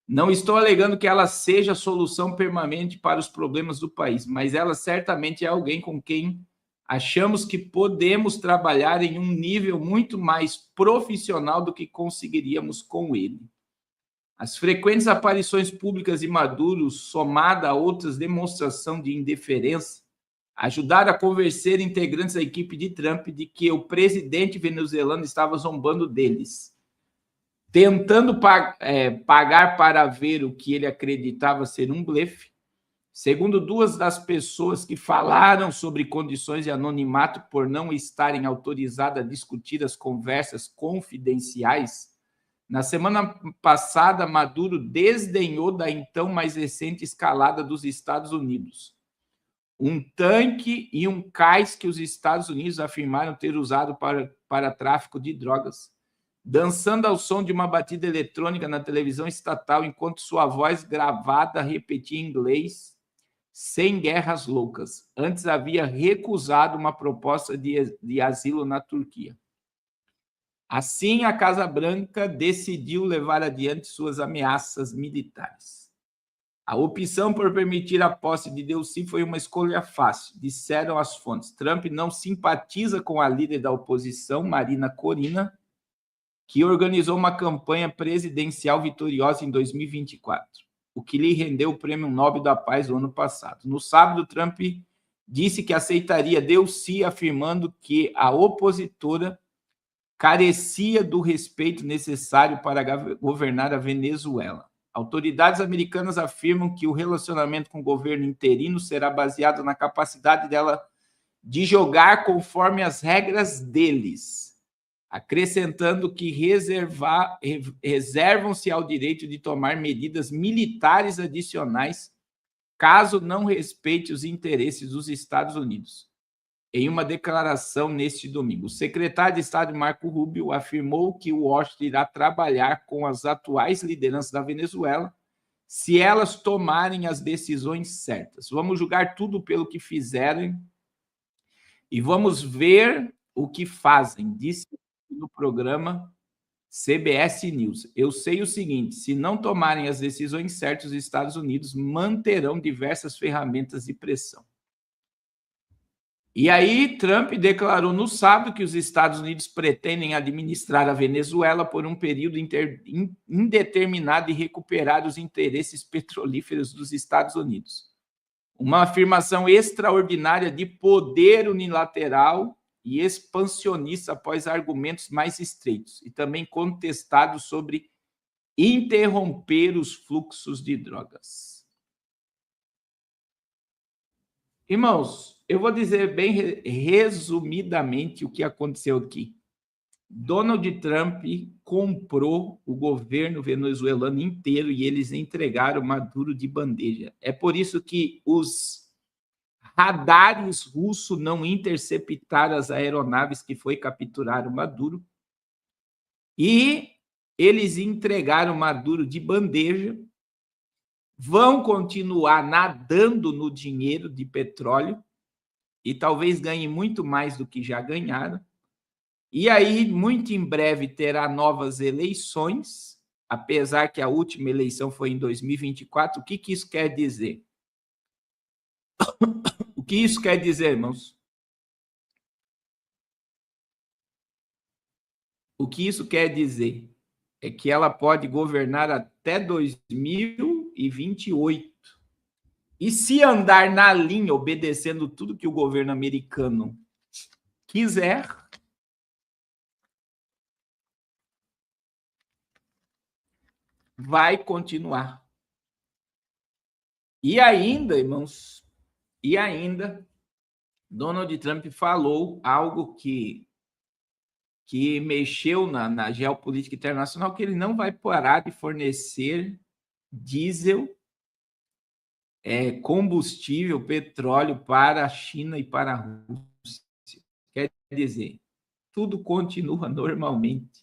Não estou alegando que ela seja a solução permanente para os problemas do país, mas ela certamente é alguém com quem achamos que podemos trabalhar em um nível muito mais profissional do que conseguiríamos com ele. As frequentes aparições públicas de Maduro, somada a outras demonstrações de indiferença, ajudaram a convencer integrantes da equipe de Trump de que o presidente venezuelano estava zombando deles, tentando pagar para ver o que ele acreditava ser um blefe. Segundo 2 das pessoas que falaram sobre condições de anonimato por não estarem autorizadas a discutir as conversas confidenciais, na semana passada, Maduro desdenhou da então mais recente escalada dos Estados Unidos. Um tanque e um cais que os Estados Unidos afirmaram ter usado para tráfico de drogas, dançando ao som de uma batida eletrônica na televisão estatal, enquanto sua voz gravada repetia em inglês, sem guerras loucas. Antes havia recusado uma proposta de asilo na Turquia. Assim, a Casa Branca decidiu levar adiante suas ameaças militares. A opção por permitir a posse de Delcy foi uma escolha fácil, disseram as fontes. Trump não simpatiza com a líder da oposição, Marina Corina, que organizou uma campanha presidencial vitoriosa em 2024, o que lhe rendeu o Prêmio Nobel da Paz no ano passado. No sábado, Trump disse que aceitaria Delcy, afirmando que a opositora carecia do respeito necessário para governar a Venezuela. Autoridades americanas afirmam que o relacionamento com o governo interino será baseado na capacidade dela de jogar conforme as regras deles, acrescentando que reservam-se ao direito de tomar medidas militares adicionais caso não respeite os interesses dos Estados Unidos. Em uma declaração neste domingo, o secretário de Estado Marco Rubio afirmou que o Washington irá trabalhar com as atuais lideranças da Venezuela se elas tomarem as decisões certas. Vamos julgar tudo pelo que fizerem e vamos ver o que fazem, disse no programa CBS News. Eu sei o seguinte, se não tomarem as decisões certas, os Estados Unidos manterão diversas ferramentas de pressão. E aí, Trump declarou no sábado que os Estados Unidos pretendem administrar a Venezuela por um período indeterminado e recuperar os interesses petrolíferos dos Estados Unidos. Uma afirmação extraordinária de poder unilateral e expansionista após argumentos mais estreitos, e também contestados sobre interromper os fluxos de drogas. Irmãos, eu vou dizer bem resumidamente o que aconteceu aqui. Donald Trump comprou o governo venezuelano inteiro e eles entregaram Maduro de bandeja. É por isso que os radares russos não interceptaram as aeronaves que foi capturar o Maduro. E eles entregaram Maduro de bandeja, vão continuar nadando no dinheiro de petróleo e talvez ganhem muito mais do que já ganharam. E aí, muito em breve, terá novas eleições, apesar que a última eleição foi em 2024. O que isso quer dizer? O que isso quer dizer, irmãos? O que isso quer dizer é que ela pode governar até 2028. E se andar na linha, obedecendo tudo que o governo americano quiser, vai continuar. E ainda, irmãos, Donald Trump falou algo que mexeu na geopolítica internacional, que ele não vai parar de fornecer diesel, combustível, petróleo para a China e para a Rússia. Quer dizer, tudo continua normalmente.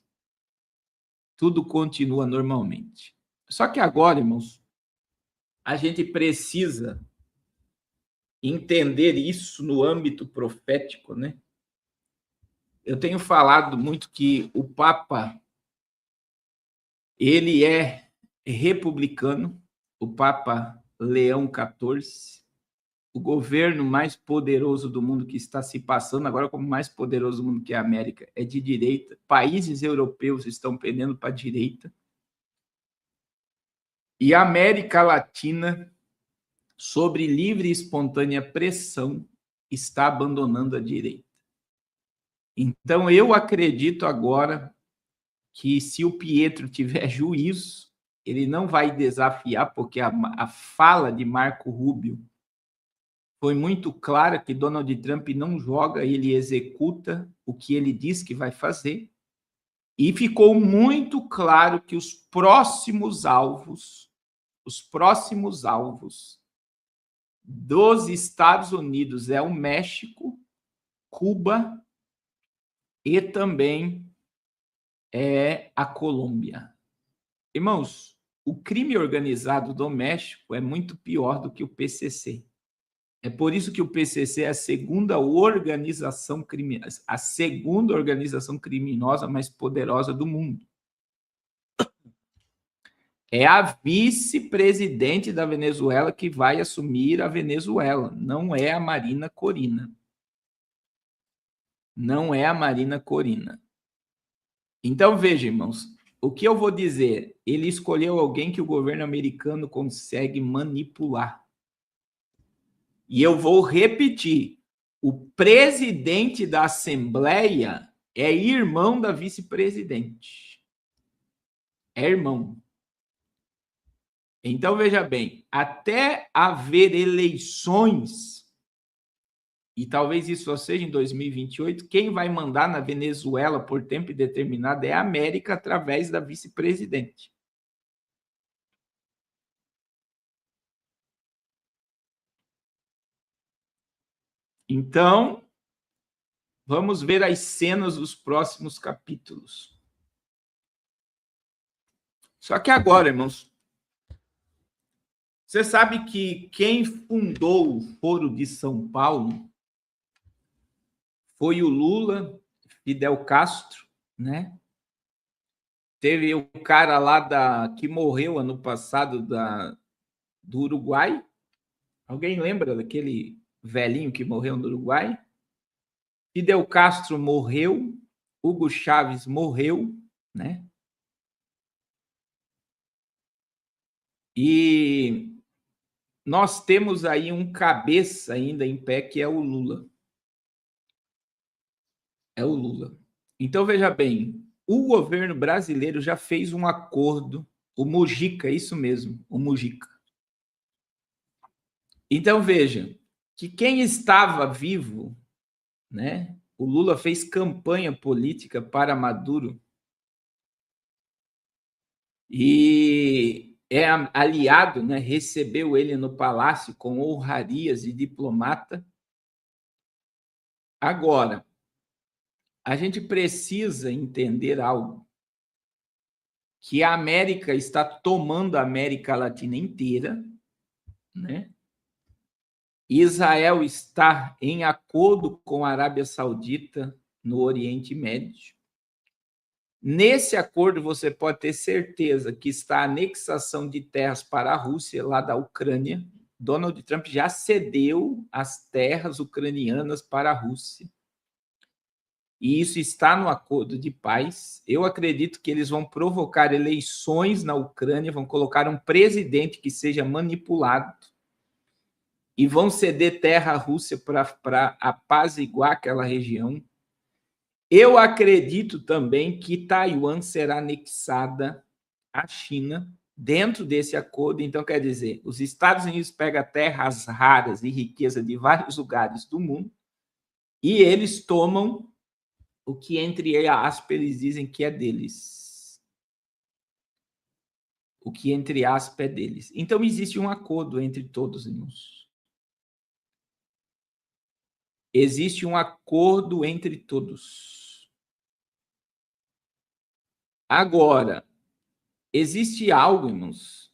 Tudo continua normalmente. Só que agora, irmãos, a gente precisa entender isso no âmbito profético, né? Eu tenho falado muito que o Papa, ele é republicano, o Papa Leão XIV, o governo mais poderoso do mundo que está se passando agora como mais poderoso do mundo, que é a América, é de direita. Países europeus estão pendendo para a direita. E a América Latina, sobre livre e espontânea pressão, está abandonando a direita. Então, eu acredito agora que se o Pietro tiver juízo, ele não vai desafiar, porque a fala de Marco Rubio foi muito clara que Donald Trump não joga, ele executa o que ele diz que vai fazer. E ficou muito claro que os próximos alvos dos Estados Unidos é o México, Cuba e também a Colômbia. Irmãos, o crime organizado do México é muito pior do que o PCC. É por isso que o PCC é a segunda organização criminosa mais poderosa do mundo. É a vice-presidente da Venezuela que vai assumir a Venezuela, não é a Marina Corina. Não é a Marina Corina. Então, veja, irmãos, o que eu vou dizer? Ele escolheu alguém que o governo americano consegue manipular. E eu vou repetir, o presidente da Assembleia é irmão da vice-presidente. É irmão. Então, veja bem, até haver eleições, e talvez isso só seja em 2028, quem vai mandar na Venezuela por tempo indeterminado é a América através da vice-presidente. Então, vamos ver as cenas dos próximos capítulos. Só que agora, irmãos, você sabe que quem fundou o Foro de São Paulo foi o Lula, Fidel Castro, né? Teve o cara lá que morreu ano passado do Uruguai. Alguém lembra daquele velhinho que morreu no Uruguai? Fidel Castro morreu, Hugo Chávez morreu, né? E nós temos aí um cabeça ainda em pé, que é o Lula. É o Lula. Então, veja bem, o governo brasileiro já fez um acordo O Mujica, isso mesmo, o Mujica. Então, veja, que quem estava vivo, né? O Lula fez campanha política para Maduro e é aliado, né? Recebeu ele no palácio com honrarias de diplomata. Agora, a gente precisa entender algo, que a América está tomando a América Latina inteira, né? Israel está em acordo com a Arábia Saudita no Oriente Médio. Nesse acordo, você pode ter certeza que está a anexação de terras para a Rússia, lá da Ucrânia. Donald Trump já cedeu as terras ucranianas para a Rússia. E isso está no acordo de paz. Eu acredito que eles vão provocar eleições na Ucrânia, vão colocar um presidente que seja manipulado e vão ceder terra à Rússia para apaziguar aquela região. Eu acredito também que Taiwan será anexada à China dentro desse acordo. Então, quer dizer, os Estados Unidos pegam terras raras e riqueza de vários lugares do mundo e eles tomam o que, entre aspas, eles dizem que é deles. O que, entre aspas, é deles. Então, existe um acordo entre todos, irmãos. Existe um acordo entre todos. Agora, existe algo, irmãos.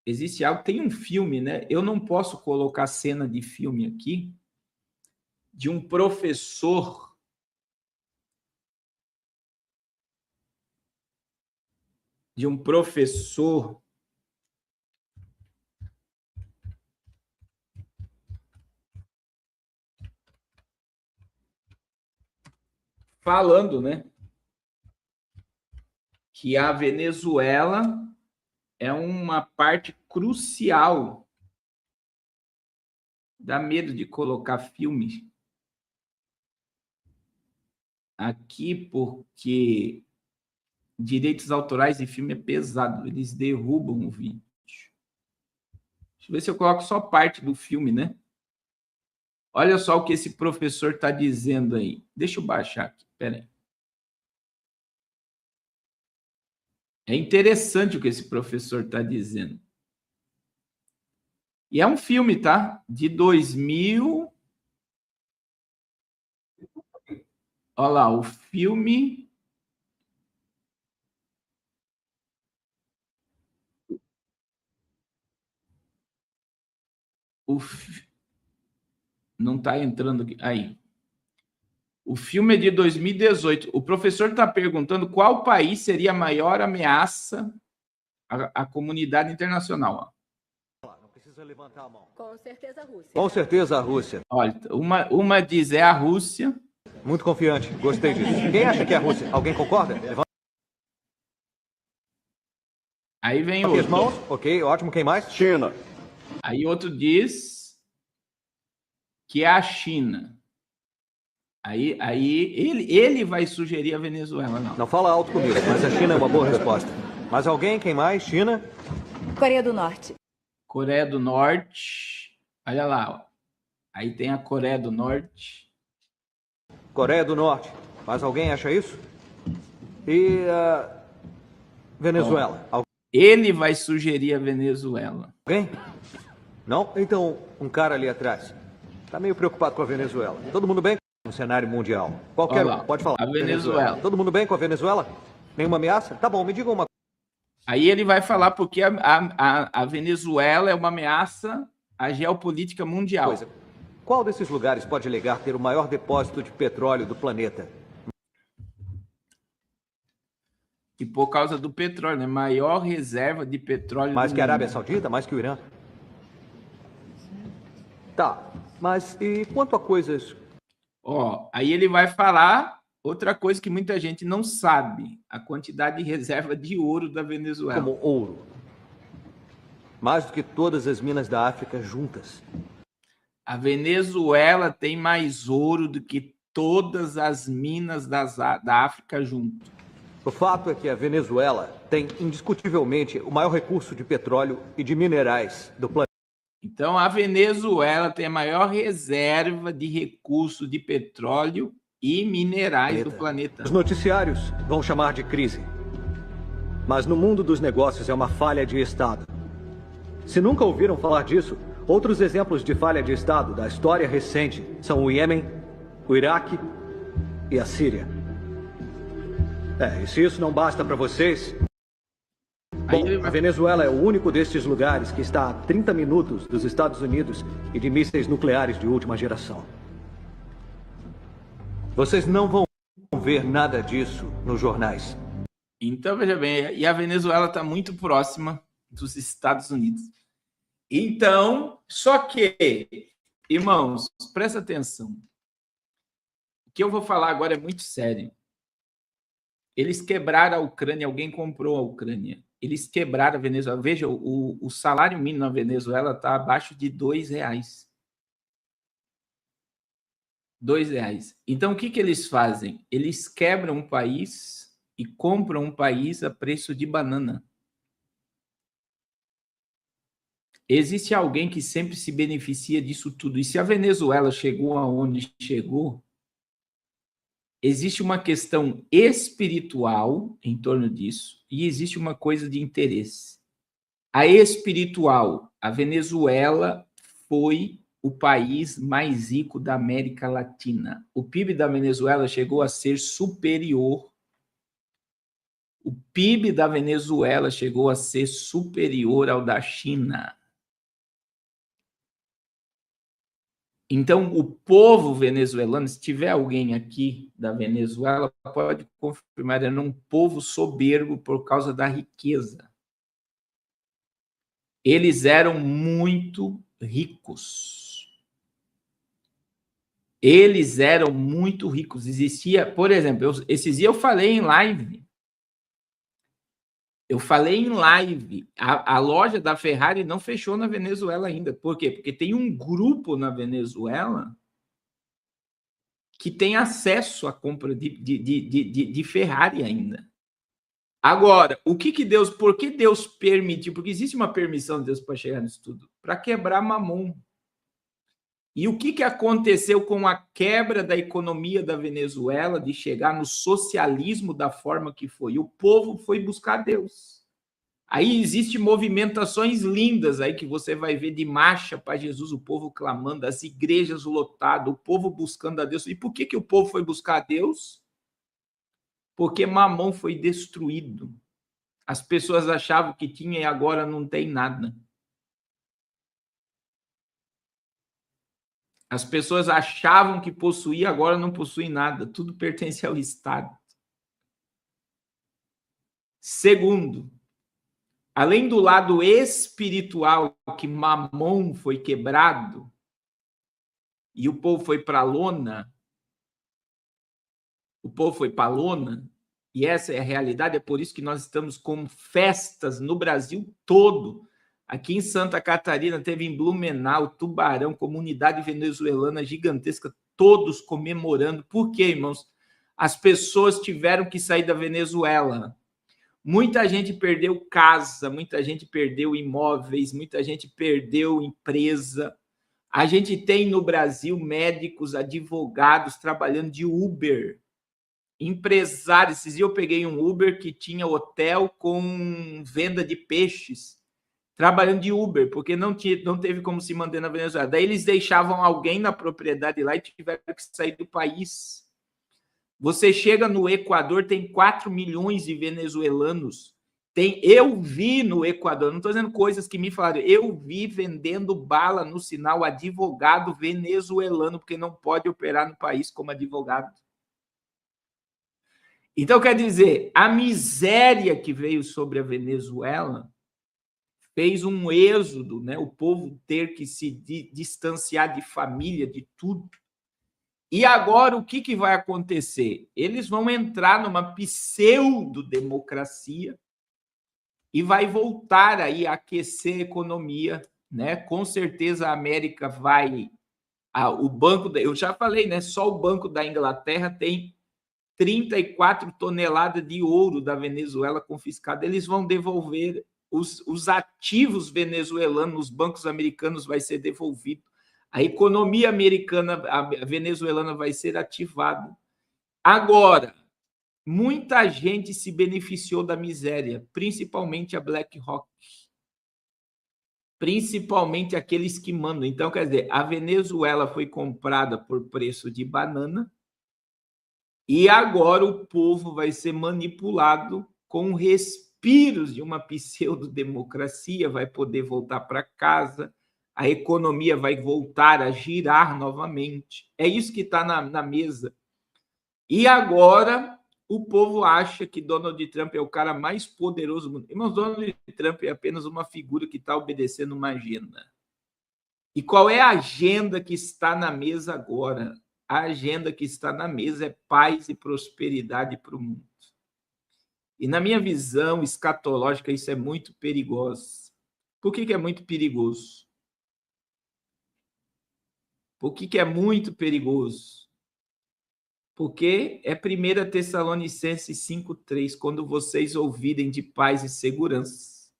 Existe algo. Tem um filme, né? Eu não posso colocar cena de filme aqui de um professor falando, né, que a Venezuela é uma parte crucial. Dá medo de colocar filme aqui, porque direitos autorais de filme é pesado, eles derrubam o vídeo. Deixa eu ver se eu coloco só parte do filme, né? Olha só o que esse professor está dizendo aí. Deixa eu baixar aqui, peraí. É interessante o que esse professor está dizendo. E é um filme, tá? De 2000. Olha lá, o filme. Não está entrando aqui. Aí. O filme é de 2018. O professor está perguntando qual país seria a maior ameaça à comunidade internacional. Não precisa levantar a mão. Com certeza a Rússia. Com certeza a Rússia. Olha, uma diz é a Rússia. Muito confiante. Gostei disso. Quem acha que é a Rússia? Alguém concorda? Levanta Aí vem as outro. mãos. Ok, ótimo. Quem mais? China. Aí outro diz que é a China. Aí ele vai sugerir a Venezuela, não. Não fala alto comigo, mas a China é uma boa resposta. Mais alguém? Quem mais? China? Coreia do Norte. Coreia do Norte. Olha lá, ó. Aí tem a Coreia do Norte. Coreia do Norte. Mais alguém acha isso? E Venezuela. Ele vai sugerir a Venezuela. Alguém? Não? Então, um cara ali atrás. Tá meio preocupado com a Venezuela. Todo mundo bem no cenário mundial? Qualquer Olha lá, um, pode falar. a Venezuela. Todo mundo bem com a Venezuela? Nenhuma ameaça? Tá bom, me diga uma. Aí ele vai falar porque a Venezuela é uma ameaça à geopolítica mundial. Coisa. Qual desses lugares pode alegar ter o maior depósito de petróleo do planeta? E por causa do petróleo, né? Maior reserva de petróleo Mais do que a Arábia mundo. Saudita? Mais que o Irã? Tá, mas e quanto a coisas... Ó, aí ele vai falar outra coisa que muita gente não sabe, a quantidade de reserva de ouro da Venezuela. como ouro? Mais do que todas as minas da África juntas. A Venezuela tem mais ouro do que todas as minas da África junto. O fato é que a Venezuela tem indiscutivelmente o maior recurso de petróleo e de minerais do planeta. Então, a Venezuela tem a maior reserva de recursos de petróleo e minerais do planeta. Os noticiários vão chamar de crise. Mas no mundo dos negócios é uma falha de Estado. Se nunca ouviram falar disso, outros exemplos de falha de Estado da história recente são o Iêmen, o Iraque e a Síria. E se isso não basta para vocês... Bom, a Venezuela é o único destes lugares que está a 30 minutos dos Estados Unidos e de mísseis nucleares de última geração. Vocês não vão ver nada disso nos jornais. Então, veja bem, e a Venezuela está muito próxima dos Estados Unidos. Então, só que, irmãos, presta atenção. O que eu vou falar agora é muito sério. Eles quebraram a Ucrânia, alguém comprou a Ucrânia. Eles quebraram a Venezuela. Veja, o salário mínimo na Venezuela está abaixo de R$2. R$2. Então, o que eles fazem? Eles quebram um país e compram um país a preço de banana. Existe alguém que sempre se beneficia disso tudo. E se a Venezuela chegou aonde chegou, existe uma questão espiritual em torno disso e existe uma coisa de interesse. A espiritual, a Venezuela foi o país mais rico da América Latina. O PIB da Venezuela chegou a ser superior. O PIB da Venezuela chegou a ser superior ao da China. Então, o povo venezuelano, se tiver alguém aqui da Venezuela, pode confirmar, era um povo soberbo por causa da riqueza. Eles eram muito ricos. Eles eram muito ricos. Existia, por exemplo, esses dias eu falei em live. A loja da Ferrari não fechou na Venezuela ainda. Por quê? Porque tem um grupo na Venezuela que tem acesso à compra de Ferrari ainda. Agora, por que Deus permitiu? Porque existe uma permissão de Deus para chegar nisso tudo. Para quebrar Mamon. E o que aconteceu com a quebra da economia da Venezuela, de chegar no socialismo da forma que foi? O povo foi buscar Deus. Aí existem movimentações lindas aí que você vai ver de marcha para Jesus, o povo clamando, as igrejas lotadas, o povo buscando a Deus. E por que o povo foi buscar a Deus? Porque Mamon foi destruído. As pessoas achavam que tinha e agora não tem nada. As pessoas achavam que possuía, agora não possui nada. Tudo pertence ao Estado. Segundo, além do lado espiritual, que Mamon foi quebrado e o povo foi para a lona, e essa é a realidade, é por isso que nós estamos com festas no Brasil todo. Aqui em Santa Catarina, teve em Blumenau, Tubarão, comunidade venezuelana gigantesca, todos comemorando. Por quê, irmãos? As pessoas tiveram que sair da Venezuela. Muita gente perdeu casa, muita gente perdeu imóveis, muita gente perdeu empresa. A gente tem no Brasil médicos, advogados trabalhando de Uber, empresários. Esses dias eu peguei um Uber que tinha hotel com venda de peixes, trabalhando de Uber, porque não teve como se manter na Venezuela. Daí eles deixavam alguém na propriedade lá e tiveram que sair do país. Você chega no Equador, tem 4 milhões de venezuelanos. Eu vi no Equador, não estou dizendo coisas que me falaram, eu vi vendendo bala no sinal advogado venezuelano, porque não pode operar no país como advogado. Então, quer dizer, a miséria que veio sobre a Venezuela fez um êxodo, né? O povo ter que se distanciar de família, de tudo. E agora, o que vai acontecer? Eles vão entrar numa pseudo-democracia e vai voltar aí a aquecer a economia, né? Com certeza a América vai... eu já falei, né? Só o Banco da Inglaterra tem 34 toneladas de ouro da Venezuela confiscada. Eles vão devolver os ativos venezuelanos nos bancos americanos, vai ser devolvido. A economia americana, a venezuelana vai ser ativada. Agora, muita gente se beneficiou da miséria, principalmente a BlackRock. Principalmente aqueles que mandam. Então, quer dizer, a Venezuela foi comprada por preço de banana e agora o povo vai ser manipulado com respiros de uma pseudo-democracia, vai poder voltar para casa, a economia vai voltar a girar novamente. É isso que está na mesa. E agora o povo acha que Donald Trump é o cara mais poderoso do mundo. Irmãos, Donald Trump é apenas uma figura que está obedecendo uma agenda. E qual é a agenda que está na mesa agora? A agenda que está na mesa é paz e prosperidade para o mundo. E na minha visão escatológica, isso é muito perigoso. Por que é muito perigoso? Por que é muito perigoso? Porque é 1 Tessalonicenses 5,3, quando vocês ouvirem de paz e segurança,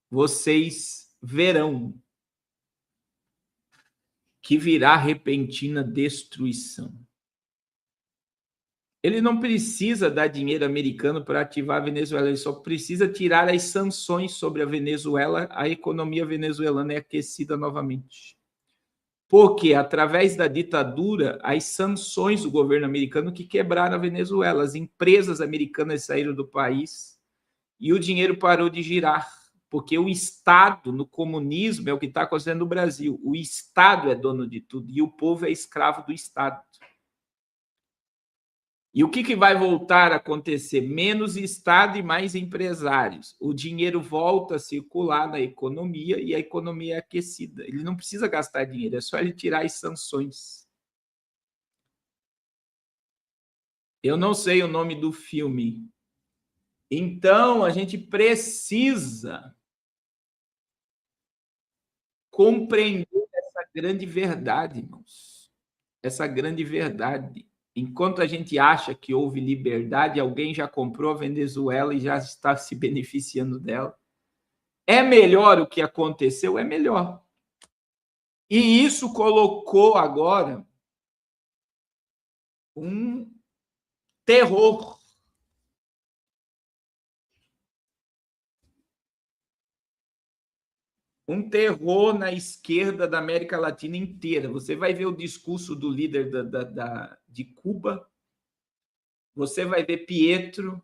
vocês verão que virá repentina destruição. Ele não precisa dar dinheiro americano para ativar a Venezuela, ele só precisa tirar as sanções sobre a Venezuela, a economia venezuelana é aquecida novamente. Porque, através da ditadura, as sanções do governo americano que quebraram a Venezuela, as empresas americanas saíram do país e o dinheiro parou de girar, porque o Estado, no comunismo, é o que está acontecendo no Brasil. O Estado é dono de tudo e o povo é escravo do Estado. E o que vai voltar a acontecer? Menos Estado e mais empresários. O dinheiro volta a circular na economia e a economia é aquecida. Ele não precisa gastar dinheiro, é só ele tirar as sanções. Eu não sei o nome do filme. Então, a gente precisa compreender essa grande verdade, irmãos. Essa grande verdade. Enquanto a gente acha que houve liberdade, alguém já comprou a Venezuela e já está se beneficiando dela. É melhor o que aconteceu? É melhor. E isso colocou agora um terror. Um terror na esquerda da América Latina inteira. Você vai ver o discurso do líder de Cuba, você vai ver Pietro,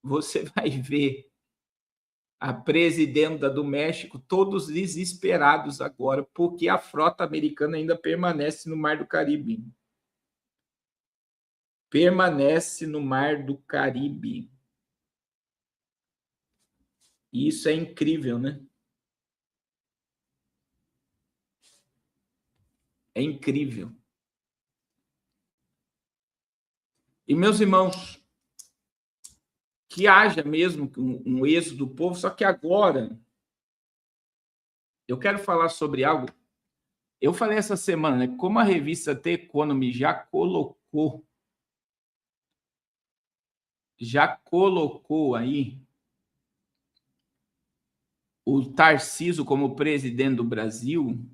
você vai ver a presidenta do México, todos desesperados agora, porque a frota americana ainda permanece no Mar do Caribe. Permanece no Mar do Caribe. E isso é incrível, né? É incrível. E, meus irmãos, que haja mesmo um êxodo do povo, só que agora eu quero falar sobre algo. Eu falei essa semana, né, como a revista The Economy já colocou aí o Tarcísio como presidente do Brasil.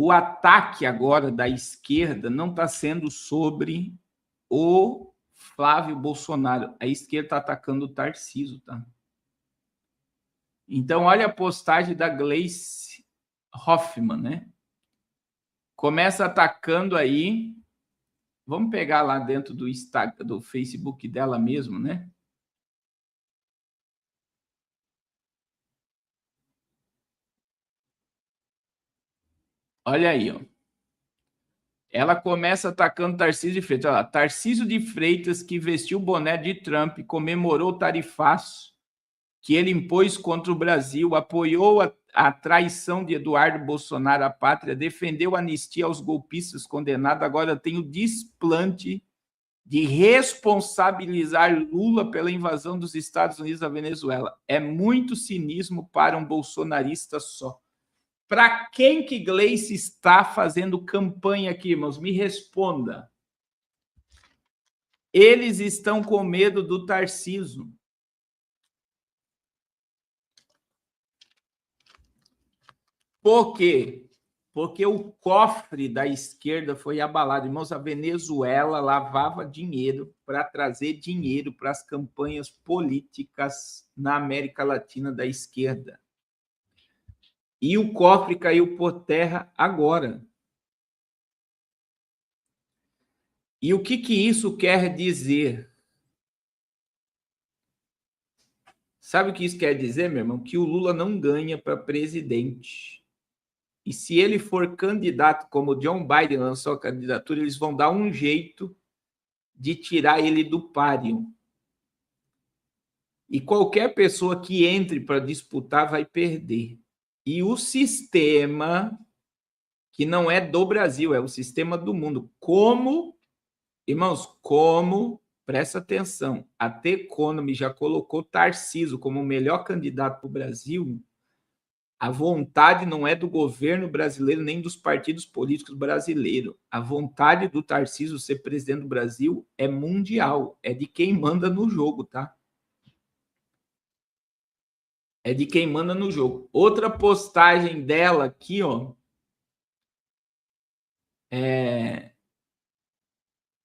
O ataque agora da esquerda não está sendo sobre o Flávio Bolsonaro. A esquerda está atacando o Tarcísio, tá? Então, olha a postagem da Gleice Hoffmann, né? Começa atacando aí. Vamos pegar lá dentro do Instagram, do Facebook dela mesmo, né? Olha aí, ó. Ela começa atacando Tarcísio de Freitas. Olha lá, Tarcísio de Freitas, que vestiu o boné de Trump, comemorou o tarifaço que ele impôs contra o Brasil, apoiou a traição de Eduardo Bolsonaro à pátria, defendeu a anistia aos golpistas condenados, agora tem o desplante de responsabilizar Lula pela invasão dos Estados Unidos à Venezuela. É muito cinismo para um bolsonarista só. Para quem que Gleice está fazendo campanha aqui, irmãos? Me responda. Eles estão com medo do Tarcísio. Por quê? Porque o cofre da esquerda foi abalado. Irmãos, a Venezuela lavava dinheiro para trazer dinheiro para as campanhas políticas na América Latina da esquerda. E o cofre caiu por terra agora. E o que isso quer dizer? Sabe o que isso quer dizer, meu irmão? Que o Lula não ganha para presidente. E se ele for candidato, como o John Biden lançou a candidatura, eles vão dar um jeito de tirar ele do páreo. E qualquer pessoa que entre para disputar vai perder. E o sistema, que não é do Brasil, é o sistema do mundo. Como, irmãos, presta atenção, a The Economy já colocou Tarcísio como o melhor candidato para o Brasil. A vontade não é do governo brasileiro nem dos partidos políticos brasileiros. A vontade do Tarcísio ser presidente do Brasil é mundial. É de quem manda no jogo, tá? É de quem manda no jogo. Outra postagem dela aqui, ó.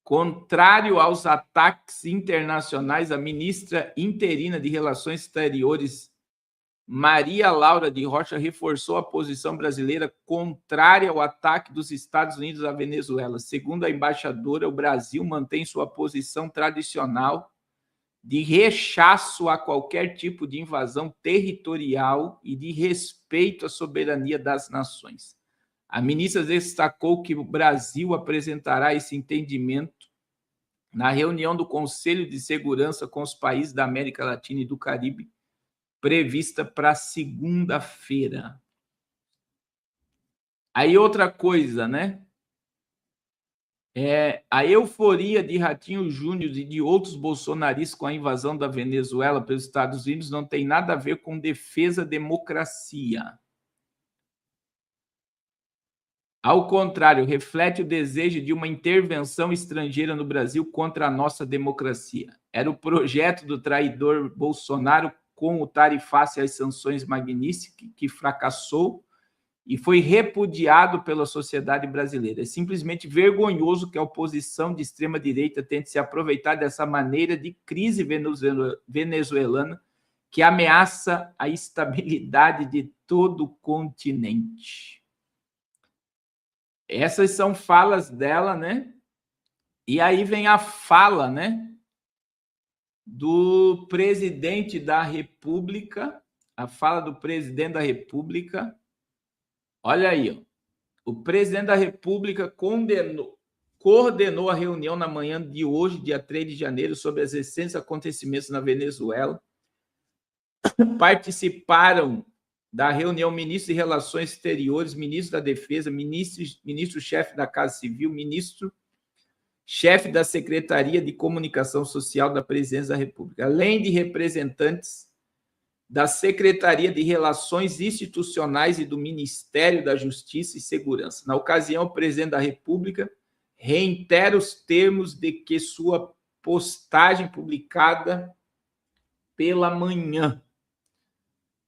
Contrário aos ataques internacionais, a ministra interina de Relações Exteriores, Maria Laura de Rocha, reforçou a posição brasileira contrária ao ataque dos Estados Unidos à Venezuela. Segundo a embaixadora, o Brasil mantém sua posição tradicional de rechaço a qualquer tipo de invasão territorial e de respeito à soberania das nações. A ministra destacou que o Brasil apresentará esse entendimento na reunião do Conselho de Segurança com os países da América Latina e do Caribe, prevista para segunda-feira. Aí outra coisa, né? A euforia de Ratinho Júnior e de outros bolsonaristas com a invasão da Venezuela pelos Estados Unidos não tem nada a ver com defesa da democracia. Ao contrário, reflete o desejo de uma intervenção estrangeira no Brasil contra a nossa democracia. Era o projeto do traidor Bolsonaro com o tarifácio e as sanções Magnitsky, que fracassou e foi repudiado pela sociedade brasileira. É simplesmente vergonhoso que a oposição de extrema-direita tente se aproveitar dessa maneira de crise venezuelana que ameaça a estabilidade de todo o continente. Essas são falas dela, né? E aí vem a fala, né, do presidente da República, a fala do presidente da República. Olha aí, ó. O presidente da República coordenou a reunião na manhã de hoje, dia 3 de janeiro, sobre os recentes acontecimentos na Venezuela. Participaram da reunião ministro de Relações Exteriores, ministro da Defesa, ministro-chefe da Casa Civil, ministro-chefe da Secretaria de Comunicação Social da Presidência da República, além de representantes da Secretaria de Relações Institucionais e do Ministério da Justiça e Segurança. Na ocasião, o presidente da República reitera os termos de que sua postagem publicada pela manhã.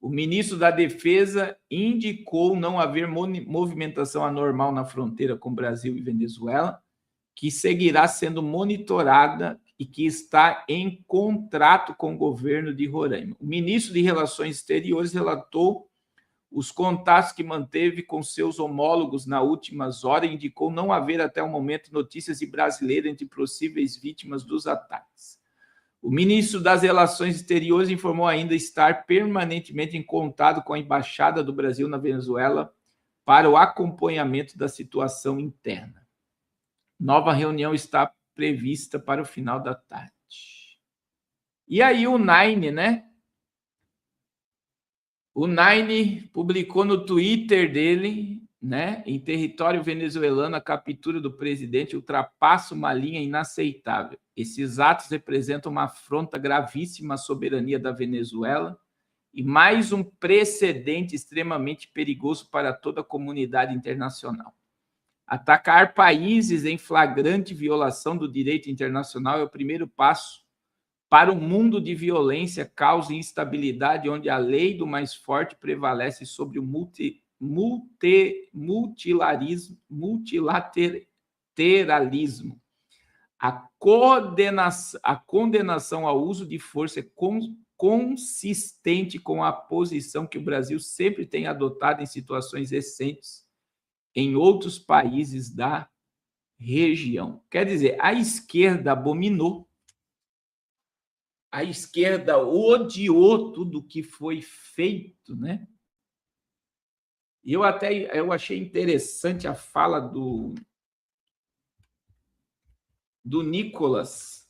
O ministro da Defesa indicou não haver movimentação anormal na fronteira com Brasil e Venezuela, que seguirá sendo monitorada e que está em contrato com o governo de Roraima. O ministro de Relações Exteriores relatou os contatos que manteve com seus homólogos nas últimas horas e indicou não haver até o momento notícias de brasileiros entre possíveis vítimas dos ataques. O ministro das Relações Exteriores informou ainda estar permanentemente em contato com a Embaixada do Brasil na Venezuela para o acompanhamento da situação interna. Nova reunião está prevista para o final da tarde. E aí o Nine, né? O Nine publicou no Twitter dele, né? Em território venezuelano, a captura do presidente ultrapassa uma linha inaceitável. Esses atos representam uma afronta gravíssima à soberania da Venezuela e mais um precedente extremamente perigoso para toda a comunidade internacional. Atacar países em flagrante violação do direito internacional é o primeiro passo para um mundo de violência, caos e instabilidade, onde a lei do mais forte prevalece sobre o multilateralismo. A condenação ao uso de força é consistente com a posição que o Brasil sempre tem adotado em situações recentes em outros países da região. Quer dizer, a esquerda abominou, a esquerda odiou tudo que foi feito, né? Eu achei interessante a fala do Nicolas.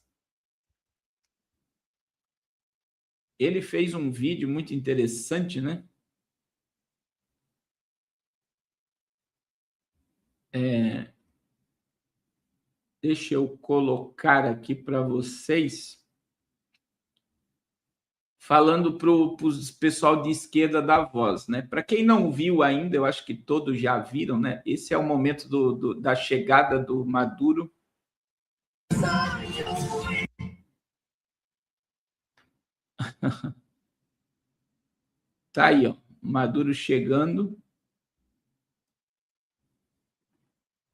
Ele fez um vídeo muito interessante, né? Deixa eu colocar aqui para vocês, falando para o pessoal de esquerda da Voz, né? Para quem não viu ainda, eu acho que todos já viram, né? Esse é o momento da chegada do Maduro. Tá aí, ó, Maduro chegando.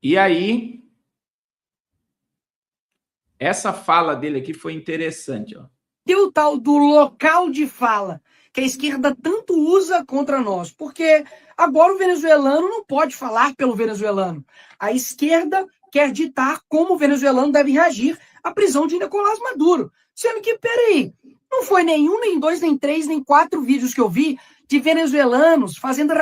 E aí, essa fala dele aqui foi interessante, ó. Tem o tal do local de fala, que a esquerda tanto usa contra nós, porque agora o venezuelano não pode falar pelo venezuelano. A esquerda quer ditar como o venezuelano deve reagir à prisão de Nicolás Maduro. Sendo que, peraí, não foi nenhum, nem dois, nem três, nem 4 vídeos que eu vi de venezuelanos fazendo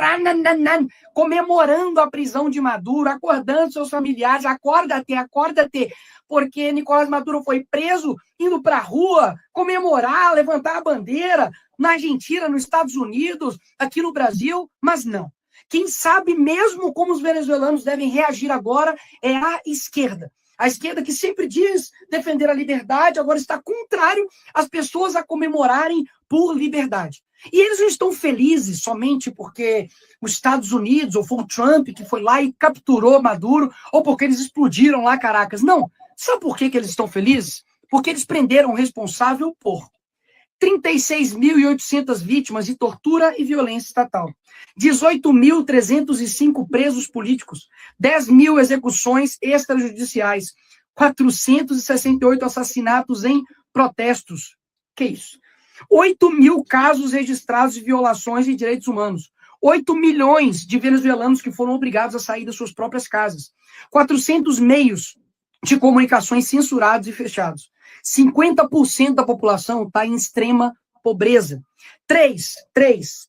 comemorando a prisão de Maduro, acordando seus familiares, acórda-te, porque Nicolás Maduro foi preso, indo para a rua, comemorar, levantar a bandeira, na Argentina, nos Estados Unidos, aqui no Brasil, mas não. Quem sabe mesmo como os venezuelanos devem reagir agora é a esquerda. A esquerda que sempre diz defender a liberdade, agora está contrário às pessoas a comemorarem por liberdade. E eles não estão felizes somente porque os Estados Unidos, ou foi o Trump que foi lá e capturou Maduro, ou porque eles explodiram lá Caracas. Não. Sabe por que eles estão felizes? Porque eles prenderam o responsável por 36.800 vítimas de tortura e violência estatal, 18.305 presos políticos, 10.000 execuções extrajudiciais, 468 assassinatos em protestos. Que isso? 8.000 casos registrados de violações de direitos humanos, 8 milhões de venezuelanos que foram obrigados a sair das suas próprias casas, 400 meios de comunicações censurados e fechados. 50% da população está em extrema pobreza. 3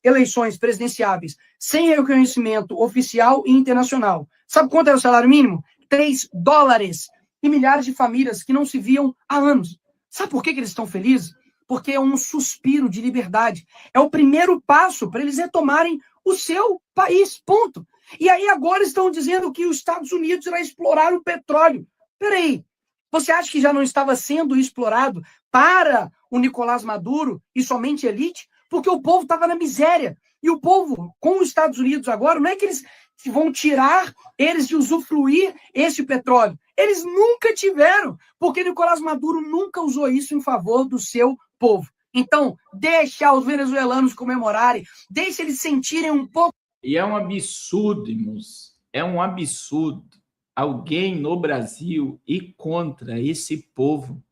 eleições presidenciáveis sem reconhecimento oficial e internacional. Sabe quanto é o salário mínimo? $3. E milhares de famílias que não se viam há anos. Sabe por que eles estão felizes? Porque é um suspiro de liberdade. É o primeiro passo para eles retomarem o seu país, ponto. E aí agora estão dizendo que os Estados Unidos irá explorar o petróleo. Peraí, você acha que já não estava sendo explorado para o Nicolás Maduro e somente elite? Porque o povo estava na miséria. E o povo, com os Estados Unidos agora, não é que eles vão tirar eles de usufruir esse petróleo. Eles nunca tiveram, porque Nicolás Maduro nunca usou isso em favor do seu povo. Então, deixa os venezuelanos comemorarem, deixa eles sentirem um pouco. E é um absurdo, irmãos, é um absurdo alguém no Brasil ir contra esse povo.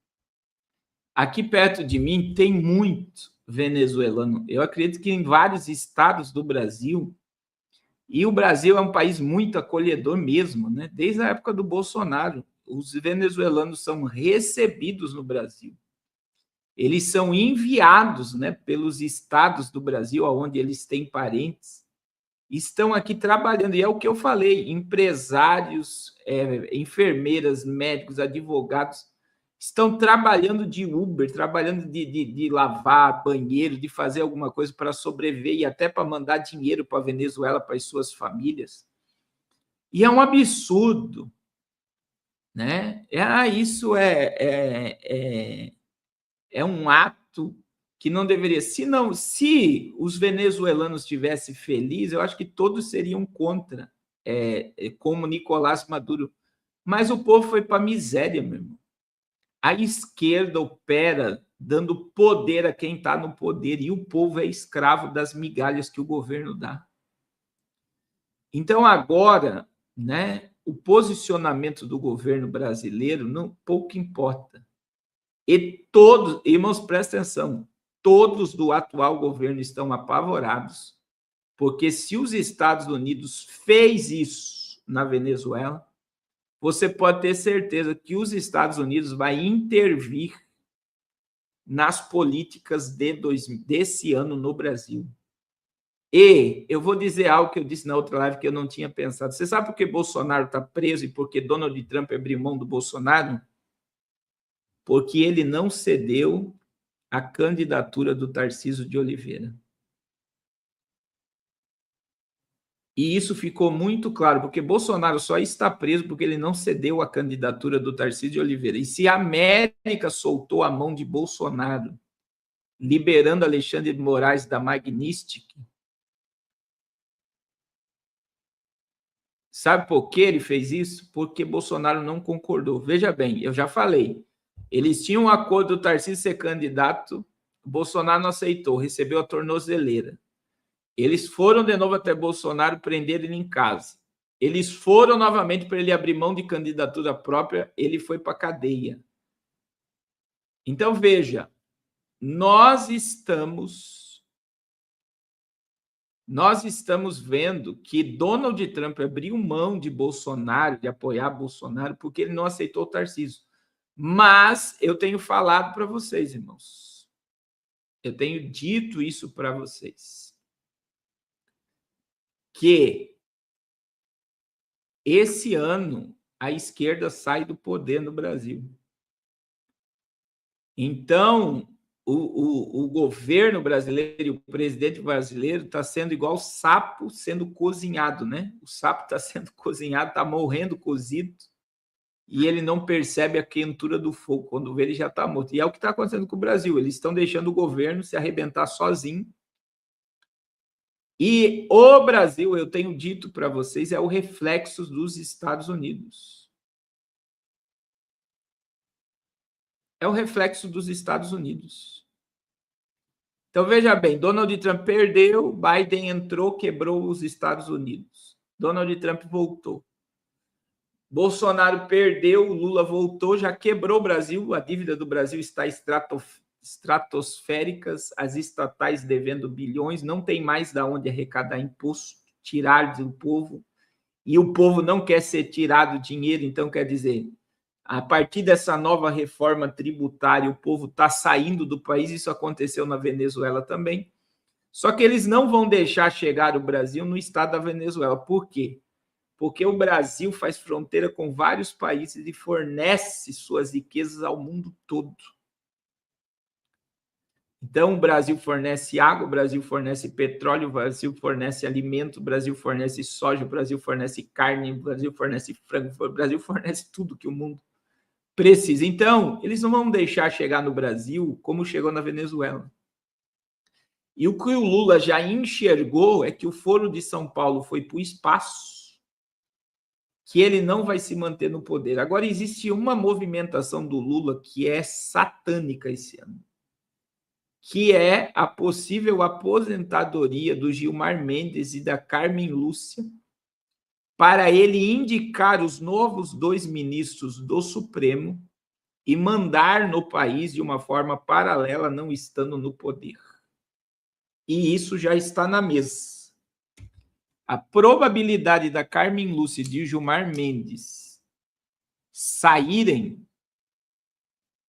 Aqui perto de mim tem muito venezuelano. Eu acredito que em vários estados do Brasil, e o Brasil é um país muito acolhedor mesmo, né? Desde a época do Bolsonaro, os venezuelanos são recebidos no Brasil. Eles são enviados, né, pelos estados do Brasil, onde eles têm parentes, estão aqui trabalhando. E é o que eu falei, empresários, enfermeiras, médicos, advogados, estão trabalhando de Uber, trabalhando de lavar banheiro, de fazer alguma coisa para sobreviver e até para mandar dinheiro para a Venezuela, para as suas famílias. E é um absurdo, né? Isso é um ato que não deveria. Se os venezuelanos estivessem felizes, eu acho que todos seriam contra, como Nicolás Maduro. Mas o povo foi para a miséria, meu irmão. A esquerda opera dando poder a quem está no poder, e o povo é escravo das migalhas que o governo dá. Então, agora, né, o posicionamento do governo brasileiro pouco importa. E todos, irmãos, prestem atenção, todos do atual governo estão apavorados, porque se os Estados Unidos fez isso na Venezuela, você pode ter certeza que os Estados Unidos vai intervir nas políticas desse ano no Brasil. E eu vou dizer algo que eu disse na outra live que eu não tinha pensado. Você sabe por que Bolsonaro está preso e por que Donald Trump abriu mão do Bolsonaro? Porque ele não cedeu à candidatura do Tarcísio de Oliveira. E isso ficou muito claro, porque Bolsonaro só está preso porque ele não cedeu à candidatura do Tarcísio de Oliveira. E se a América soltou a mão de Bolsonaro, liberando Alexandre de Moraes da Magnitsky, sabe por que ele fez isso? Porque Bolsonaro não concordou. Veja bem, eu já falei, eles tinham um acordo do Tarcísio ser candidato, Bolsonaro não aceitou, recebeu a tornozeleira. Eles foram de novo até Bolsonaro, prender ele em casa. Eles foram novamente para ele abrir mão de candidatura própria, ele foi para a cadeia. Então, veja, nós estamos vendo que Donald Trump abriu mão de Bolsonaro, de apoiar Bolsonaro, porque ele não aceitou o Tarcísio. Mas eu tenho falado para vocês, irmãos. Eu tenho dito isso para vocês. Que esse ano a esquerda sai do poder no Brasil. Então, o governo brasileiro e o presidente brasileiro está sendo igual sapo sendo cozinhado, né? O sapo está sendo cozinhado, está morrendo cozido, e ele não percebe a quentura do fogo. Quando vê, ele já está morto. E é o que está acontecendo com o Brasil. Eles estão deixando o governo se arrebentar sozinho. E o Brasil, eu tenho dito para vocês, é o reflexo dos Estados Unidos. É o reflexo dos Estados Unidos. Então, veja bem, Donald Trump perdeu, Biden entrou, quebrou os Estados Unidos. Donald Trump voltou. Bolsonaro perdeu, Lula voltou, já quebrou o Brasil, a dívida do Brasil está estratosféricas, as estatais devendo bilhões, não tem mais de onde arrecadar imposto, tirar do povo, e o povo não quer ser tirado dinheiro, então quer dizer, a partir dessa nova reforma tributária, o povo está saindo do país, isso aconteceu na Venezuela também, só que eles não vão deixar chegar o Brasil no estado da Venezuela. Por quê? Porque o Brasil faz fronteira com vários países e fornece suas riquezas ao mundo todo. Então, o Brasil fornece água, o Brasil fornece petróleo, o Brasil fornece alimento, o Brasil fornece soja, o Brasil fornece carne, o Brasil fornece frango, o Brasil fornece tudo que o mundo precisa. Então, eles não vão deixar chegar no Brasil como chegou na Venezuela. E o que o Lula já enxergou é que o Foro de São Paulo foi para o espaço, que ele não vai se manter no poder. Agora, existe uma movimentação do Lula que é satânica esse ano, que é a possível aposentadoria do Gilmar Mendes e da Carmen Lúcia, para ele indicar os novos 2 ministros do Supremo e mandar no país de uma forma paralela, não estando no poder. E isso já está na mesa. A probabilidade da Carmen Lúcia e de Gilmar Mendes saírem,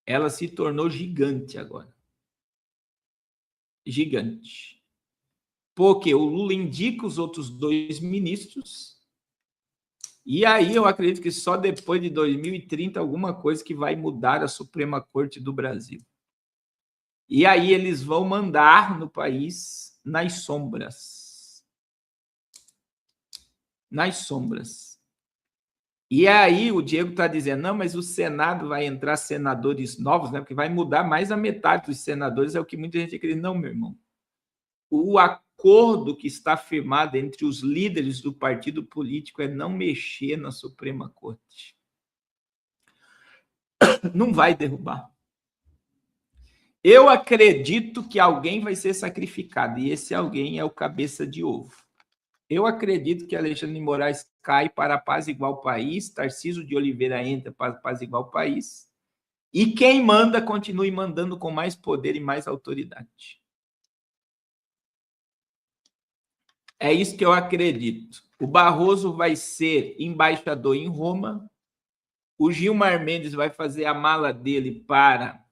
ela se tornou gigante agora. Gigante. Porque o Lula indica os outros 2 ministros, e aí eu acredito que só depois de 2030 alguma coisa que vai mudar a Suprema Corte do Brasil. E aí eles vão mandar no país nas sombras. Nas sombras. E aí o Diego está dizendo, não, mas o Senado vai entrar senadores novos, né? Porque vai mudar mais a metade dos senadores, é o que muita gente acredita. Não, meu irmão. O acordo que está firmado entre os líderes do partido político é não mexer na Suprema Corte. Não vai derrubar. Eu acredito que alguém vai ser sacrificado, e esse alguém é o cabeça de ovo. Eu acredito que Alexandre de Moraes cai para apaziguar o país, Tarcísio de Oliveira entra para apaziguar o país, e quem manda continue mandando com mais poder e mais autoridade. É isso que eu acredito. O Barroso vai ser embaixador em Roma, o Gilmar Mendes vai fazer a mala dele para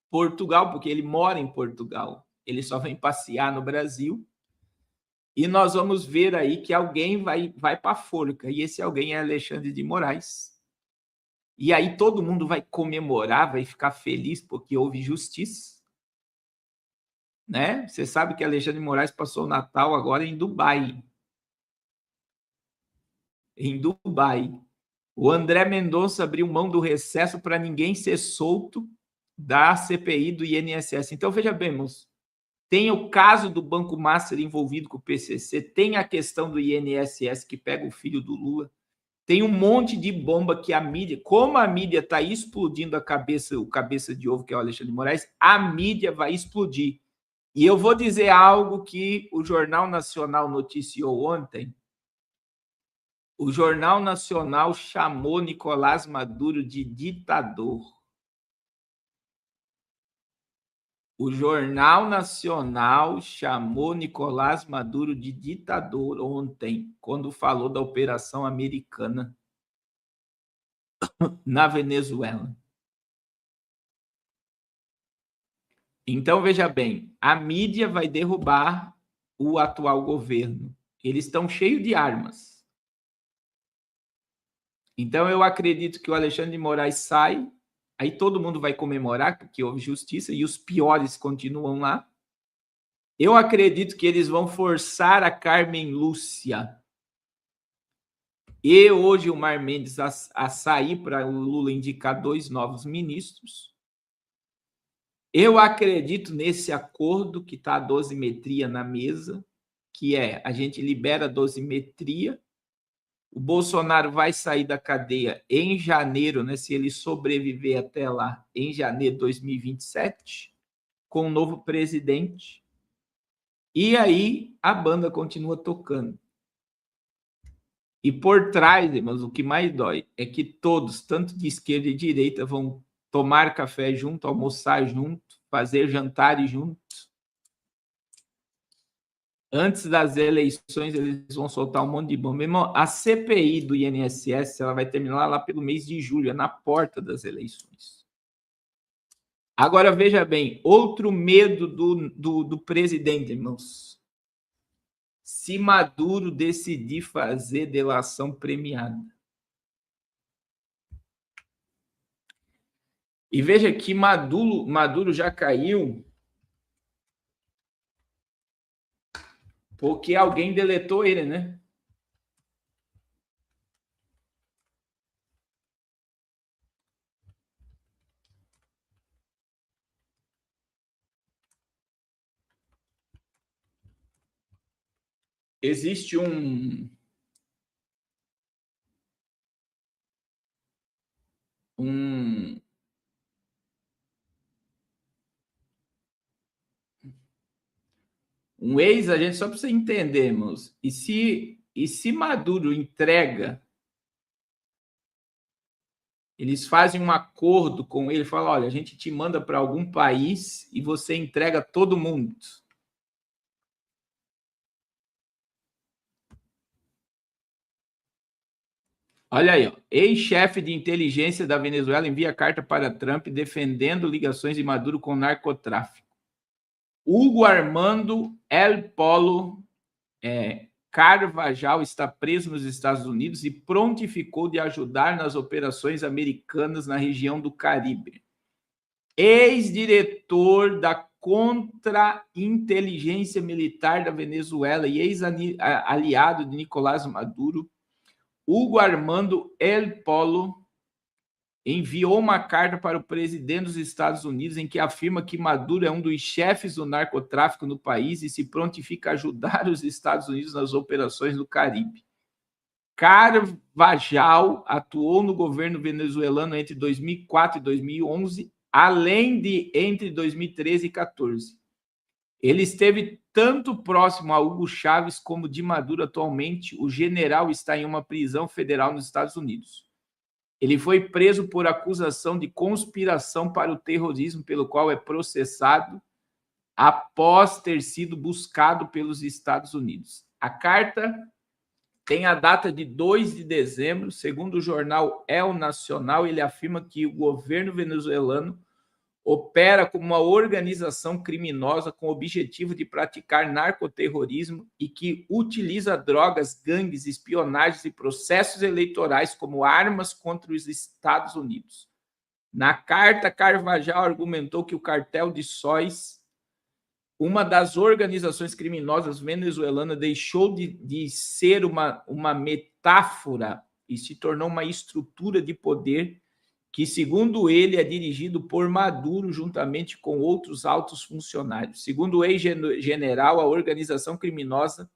Portugal, porque ele mora em Portugal, ele só vem passear no Brasil, e nós vamos ver aí que alguém vai para a forca, e esse alguém é Alexandre de Moraes. E aí todo mundo vai comemorar, vai ficar feliz porque houve justiça. Né? Você sabe que Alexandre de Moraes passou o Natal agora em Dubai. Em Dubai. O André Mendonça abriu mão do recesso para ninguém ser solto da CPI do INSS. Então, veja bem, moço. Tem o caso do Banco Master envolvido com o PCC, tem a questão do INSS que pega o filho do Lula, tem um monte de bomba que a mídia, como a mídia está explodindo o cabeça de ovo, que é o Alexandre de Moraes, a mídia vai explodir. E eu vou dizer algo que o Jornal Nacional noticiou ontem. O Jornal Nacional chamou Nicolás Maduro de ditador. O Jornal Nacional chamou Nicolás Maduro de ditador ontem, quando falou da operação americana na Venezuela. Então, veja bem, a mídia vai derrubar o atual governo. Eles estão cheios de armas. Então, eu acredito que o Alexandre de Moraes sai, aí todo mundo vai comemorar porque houve justiça e os piores continuam lá. Eu acredito que eles vão forçar a Carmen Lúcia e o Gilmar Mendes a sair para o Lula indicar 2 novos ministros. Eu acredito nesse acordo que está a dosimetria na mesa, que é a gente libera a dosimetria, o Bolsonaro vai sair da cadeia em janeiro, né, se ele sobreviver até lá, em janeiro de 2027, com um novo presidente. E aí a banda continua tocando. E por trás, irmãos, o que mais dói é que todos, tanto de esquerda e direita, vão tomar café junto, almoçar junto, fazer jantares juntos. Antes das eleições, eles vão soltar um monte de bomba. Meu irmão, a CPI do INSS ela vai terminar lá pelo mês de julho, é na porta das eleições. Agora, veja bem, outro medo do presidente, irmãos. Se Maduro decidir fazer delação premiada. E veja que Maduro já caiu porque alguém deletou ele, né? Existe um ex-agente, só para você entender, irmãos, e se Maduro entrega, eles fazem um acordo com ele, falam, olha, a gente te manda para algum país e você entrega todo mundo. Olha aí, ó. Ex-chefe de inteligência da Venezuela envia carta para Trump defendendo ligações de Maduro com narcotráfico. Hugo Armando El Polo Carvajal está preso nos Estados Unidos e prontificou de ajudar nas operações americanas na região do Caribe. Ex-diretor da Contra-Inteligência Militar da Venezuela e ex-aliado de Nicolás Maduro, Hugo Armando El Polo enviou uma carta para o presidente dos Estados Unidos em que afirma que Maduro é um dos chefes do narcotráfico no país e se prontifica a ajudar os Estados Unidos nas operações no Caribe. Carvajal atuou no governo venezuelano entre 2004 e 2011, além de entre 2013 e 2014. Ele esteve tanto próximo a Hugo Chávez como de Maduro atualmente. O general está em uma prisão federal nos Estados Unidos. Ele foi preso por acusação de conspiração para o terrorismo, pelo qual é processado após ter sido buscado pelos Estados Unidos. A carta tem a data de 2 de dezembro. Segundo o jornal El Nacional, ele afirma que o governo venezuelano opera como uma organização criminosa com o objetivo de praticar narcoterrorismo e que utiliza drogas, gangues, espionagens e processos eleitorais como armas contra os Estados Unidos. Na carta, Carvajal argumentou que o cartel de sóis, uma das organizações criminosas venezuelanas, deixou de ser uma metáfora e se tornou uma estrutura de poder que, segundo ele, é dirigido por Maduro juntamente com outros altos funcionários. Segundo o ex-general, a organização criminosa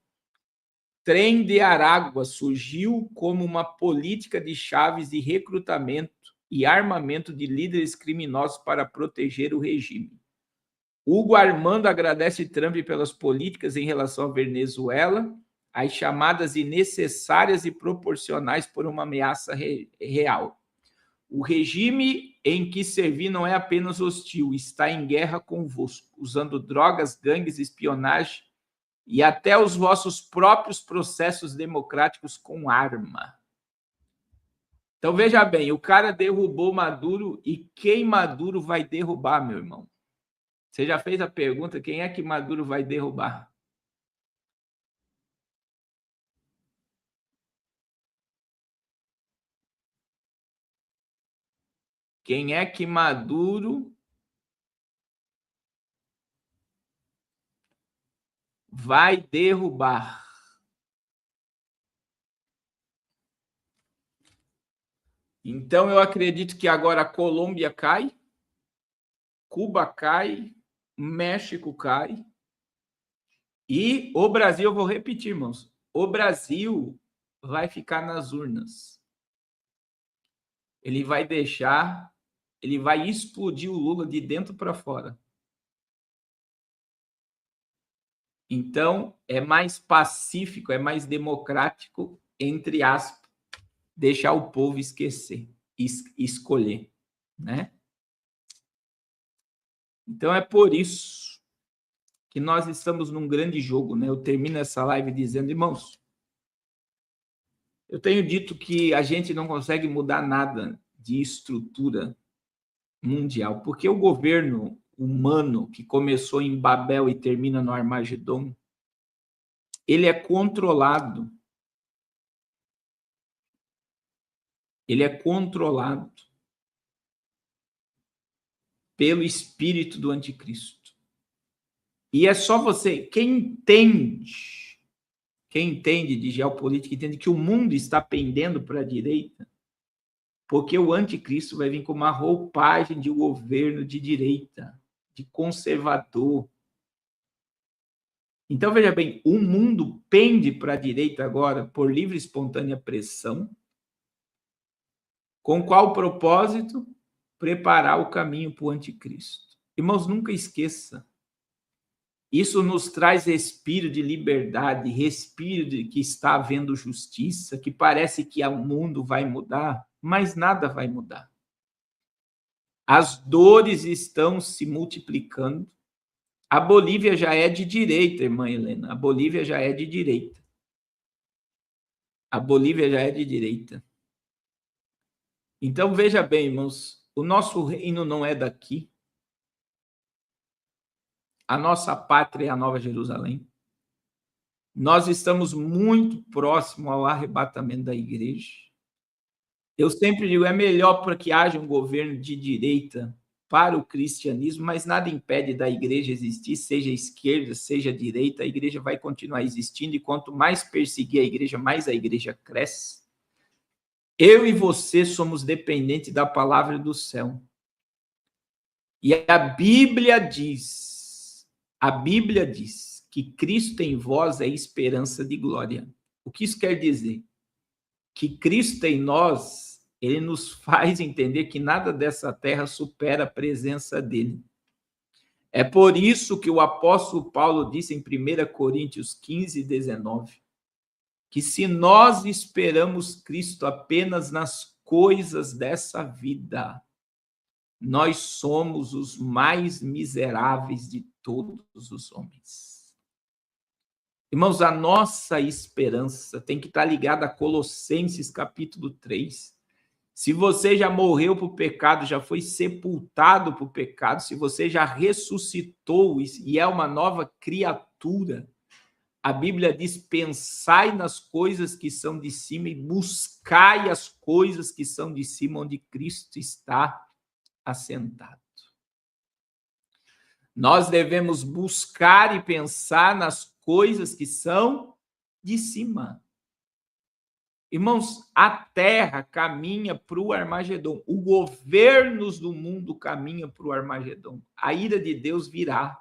Tren de Aragua surgiu como uma política de Chávez de recrutamento e armamento de líderes criminosos para proteger o regime. Hugo Armando agradece Trump pelas políticas em relação à Venezuela, as chamadas innecessárias e proporcionais por uma ameaça real. O regime em que servi não é apenas hostil, está em guerra convosco, usando drogas, gangues, espionagem e até os vossos próprios processos democráticos com arma. Então, veja bem, o cara derrubou Maduro e quem Maduro vai derrubar, meu irmão? Você já fez a pergunta, quem é que Maduro vai derrubar? Quem é que Maduro vai derrubar? Então, eu acredito que agora a Colômbia cai, Cuba cai, México cai e o Brasil, eu vou repetir, irmãos, o Brasil vai ficar nas urnas. Ele vai explodir o Lula de dentro para fora. Então, é mais pacífico, é mais democrático, entre aspas, deixar o povo escolher, né? Então, é por isso que nós estamos num grande jogo, né? Eu termino essa live dizendo, irmãos, eu tenho dito que a gente não consegue mudar nada de estrutura mundial, porque o governo humano que começou em Babel e termina no Armagedon, ele é controlado. Ele é controlado pelo espírito do anticristo. E é só você, quem entende de geopolítica, entende que o mundo está pendendo para a direita, porque o anticristo vai vir com uma roupagem de governo de direita, de conservador. Então, veja bem, o mundo pende para a direita agora por livre e espontânea pressão. Com qual propósito? Preparar o caminho para o anticristo. Irmãos, nunca esqueça. Isso nos traz respiro de liberdade, respiro de que está havendo justiça, que parece que o mundo vai mudar, mas nada vai mudar. As dores estão se multiplicando. A Bolívia já é de direita, irmã Helena. A Bolívia já é de direita. A Bolívia já é de direita. Então, veja bem, irmãos, o nosso reino não é daqui. A nossa pátria é a Nova Jerusalém. Nós estamos muito próximo ao arrebatamento da igreja. Eu sempre digo, é melhor para que haja um governo de direita para o cristianismo, mas nada impede da igreja existir, seja esquerda, seja direita, a igreja vai continuar existindo, e quanto mais perseguir a igreja, mais a igreja cresce. Eu e você somos dependentes da palavra do céu. E a Bíblia diz que Cristo em vós é esperança de glória. O que isso quer dizer? Que Cristo em nós, ele nos faz entender que nada dessa terra supera a presença dele. É por isso que o apóstolo Paulo disse em 1 Coríntios 15, 19, que se nós esperamos Cristo apenas nas coisas dessa vida, nós somos os mais miseráveis de todos os homens. Irmãos, a nossa esperança tem que estar ligada a Colossenses capítulo 3. Se você já morreu para o pecado, já foi sepultado para o pecado, se você já ressuscitou e é uma nova criatura, a Bíblia diz, pensai nas coisas que são de cima e buscai as coisas que são de cima, onde Cristo está assentado. Nós devemos buscar e pensar nas coisas que são de cima. Irmãos, a terra caminha para o Armagedon. O governo do mundo caminha para o Armagedon. A ira de Deus virá.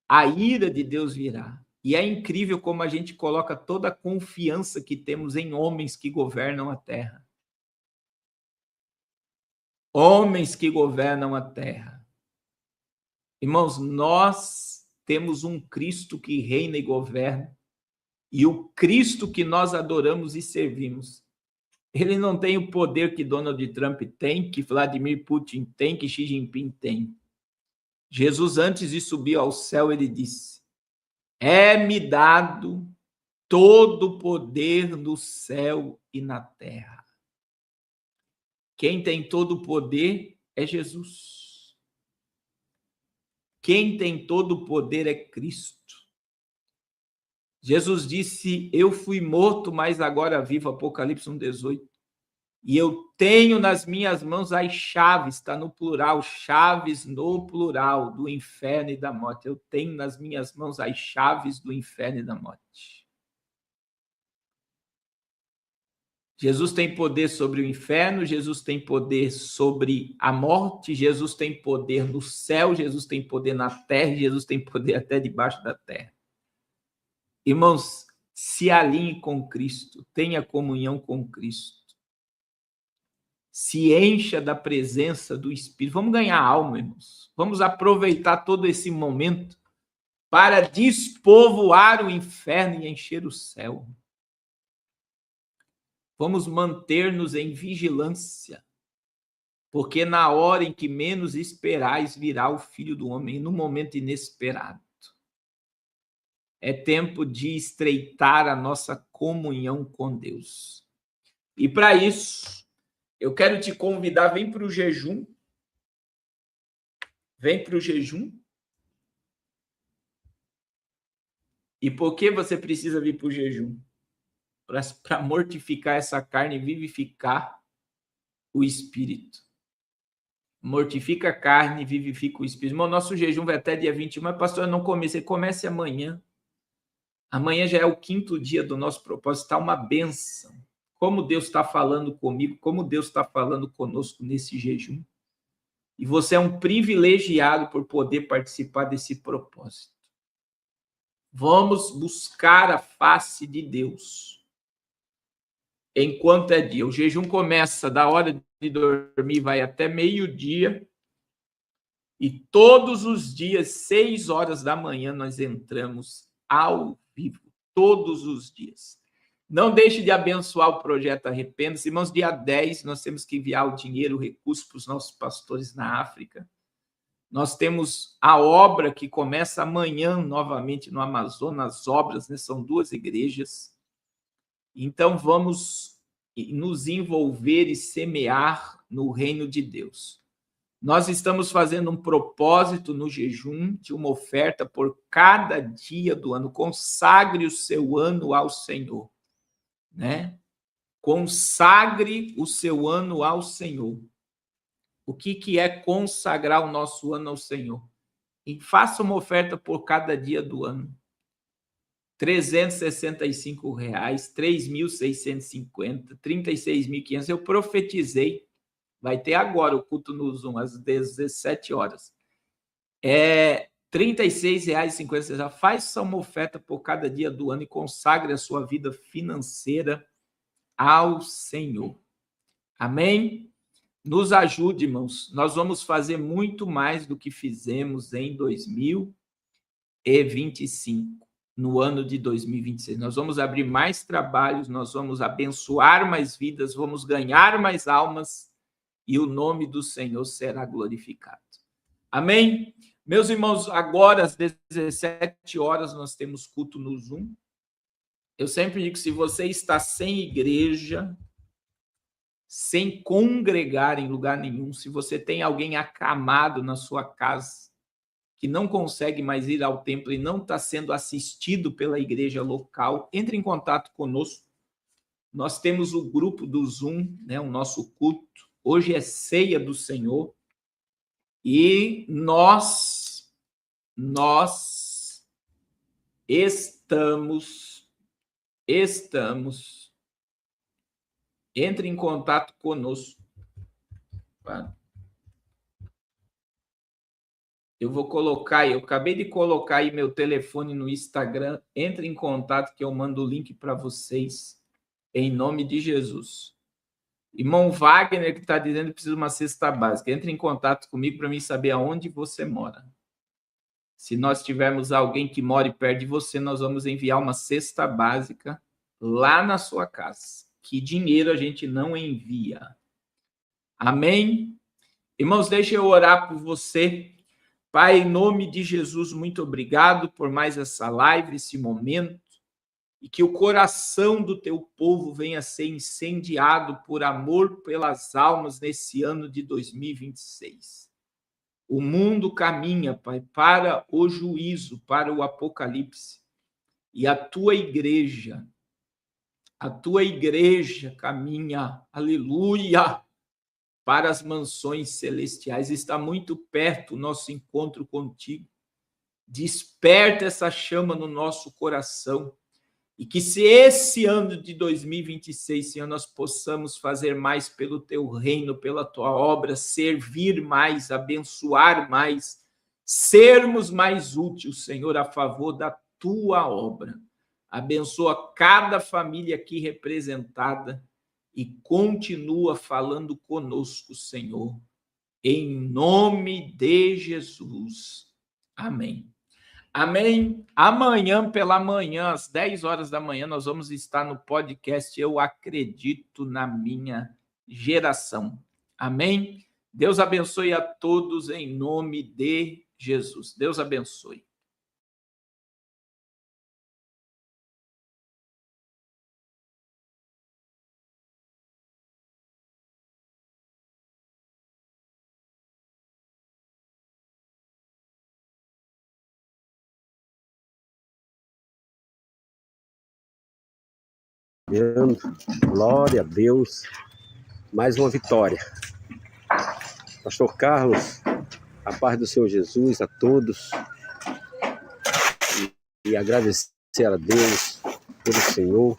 A ira de Deus virá. E é incrível como a gente coloca toda a confiança que temos em homens que governam a terra. Homens que governam a terra. Irmãos, nós temos um Cristo que reina e governa. E o Cristo que nós adoramos e servimos, ele não tem o poder que Donald Trump tem, que Vladimir Putin tem, que Xi Jinping tem. Jesus, antes de subir ao céu, ele disse, é-me dado todo o poder no céu e na terra. Quem tem todo o poder é Jesus. Quem tem todo o poder é Cristo. Jesus disse, eu fui morto, mas agora vivo, Apocalipse 1,18. E eu tenho nas minhas mãos as chaves, está no plural, chaves no plural, do inferno e da morte. Eu tenho nas minhas mãos as chaves do inferno e da morte. Jesus tem poder sobre o inferno, Jesus tem poder sobre a morte, Jesus tem poder no céu, Jesus tem poder na terra, Jesus tem poder até debaixo da terra. Irmãos, se alinhe com Cristo, tenha comunhão com Cristo. Se encha da presença do Espírito. Vamos ganhar alma, irmãos. Vamos aproveitar todo esse momento para despovoar o inferno e encher o céu. Vamos manter-nos em vigilância, porque na hora em que menos esperais virá o Filho do Homem, no momento inesperado. É tempo de estreitar a nossa comunhão com Deus. E para isso, eu quero te convidar, vem para o jejum. Vem para o jejum. E por que você precisa vir para o jejum? Para mortificar essa carne e vivificar o espírito. Mortifica a carne e vivifica o espírito. O nosso jejum vai até dia 21, mas pastor, eu não comecei. Comece amanhã. Amanhã já é o 5º dia do nosso propósito, está uma bênção. Como Deus está falando comigo, como Deus está falando conosco nesse jejum. E você é um privilegiado por poder participar desse propósito. Vamos buscar a face de Deus enquanto é dia. O jejum começa da hora de dormir, vai até meio-dia. E todos os dias, 6 horas da manhã, nós entramos ao vivo, todos os dias. Não deixe de abençoar o projeto Arrependa-se. Irmãos, dia 10, nós temos que enviar o dinheiro, o recurso para os nossos pastores na África. Nós temos a obra que começa amanhã, novamente, no Amazonas, as obras, né? São 2 igrejas. Então, vamos nos envolver e semear no reino de Deus. Nós estamos fazendo um propósito no jejum de uma oferta por cada dia do ano. Consagre o seu ano ao Senhor, né? Consagre o seu ano ao Senhor. O que é consagrar o nosso ano ao Senhor? E faça uma oferta por cada dia do ano. R$365, 3.650, 36.500. Eu profetizei, vai ter agora o culto no Zoom, às 17 horas. R$36,50. Faça uma oferta por cada dia do ano e consagre a sua vida financeira ao Senhor. Amém? Nos ajude, irmãos. Nós vamos fazer muito mais do que fizemos em 2025. No ano de 2026. Nós vamos abrir mais trabalhos, nós vamos abençoar mais vidas, vamos ganhar mais almas e o nome do Senhor será glorificado. Amém? Meus irmãos, agora às 17 horas nós temos culto no Zoom. Eu sempre digo que se você está sem igreja, sem congregar em lugar nenhum, se você tem alguém acamado na sua casa, que não consegue mais ir ao templo e não está sendo assistido pela igreja local, entre em contato conosco. Nós temos o grupo do Zoom, né, o nosso culto. Hoje é ceia do Senhor. E nós estamos. Entre em contato conosco. Eu vou colocar, eu acabei de colocar aí meu telefone no Instagram. Entre em contato que eu mando o link para vocês, em nome de Jesus. Irmão Wagner, que está dizendo que precisa de uma cesta básica. Entre em contato comigo para mim saber aonde você mora. Se nós tivermos alguém que mora perto de você, nós vamos enviar uma cesta básica lá na sua casa. Que dinheiro a gente não envia. Amém? Irmãos, deixa eu orar por você. Pai, em nome de Jesus, muito obrigado por mais essa live, esse momento, e que o coração do teu povo venha a ser incendiado por amor pelas almas nesse ano de 2026. O mundo caminha, Pai, para o juízo, para o apocalipse, e a tua igreja caminha, aleluia, para as mansões celestiais. Está muito perto o nosso encontro contigo. Desperta essa chama no nosso coração. E que se esse ano de 2026, Senhor, nós possamos fazer mais pelo teu reino, pela tua obra, servir mais, abençoar mais, sermos mais úteis, Senhor, a favor da tua obra. Abençoa cada família aqui representada e continua falando conosco, Senhor, em nome de Jesus. Amém. Amém. Amanhã pela manhã, às 10 horas da manhã, nós vamos estar no podcast Eu Acredito na Minha Geração. Amém. Deus abençoe a todos em nome de Jesus. Deus abençoe. Glória a Deus. Mais uma vitória. Pastor Carlos, a paz do Senhor Jesus a todos. E agradecer a Deus pelo Senhor,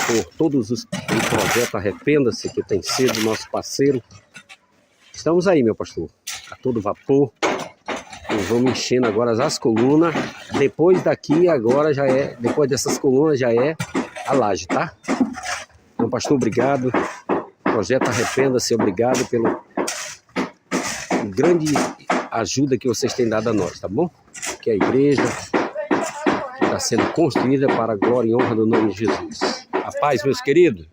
por todos os projetos Arrependa-se, que tem sido nosso parceiro. Estamos aí, meu pastor, a todo vapor. E vamos enchendo agora as colunas. Depois daqui, agora já é, depois dessas colunas já é a laje, tá? Então, pastor, obrigado. Projeto Arrependa-se, obrigado pela grande ajuda que vocês têm dado a nós, tá bom? Que a igreja está sendo construída para a glória e honra do nome de Jesus. A paz, meus queridos.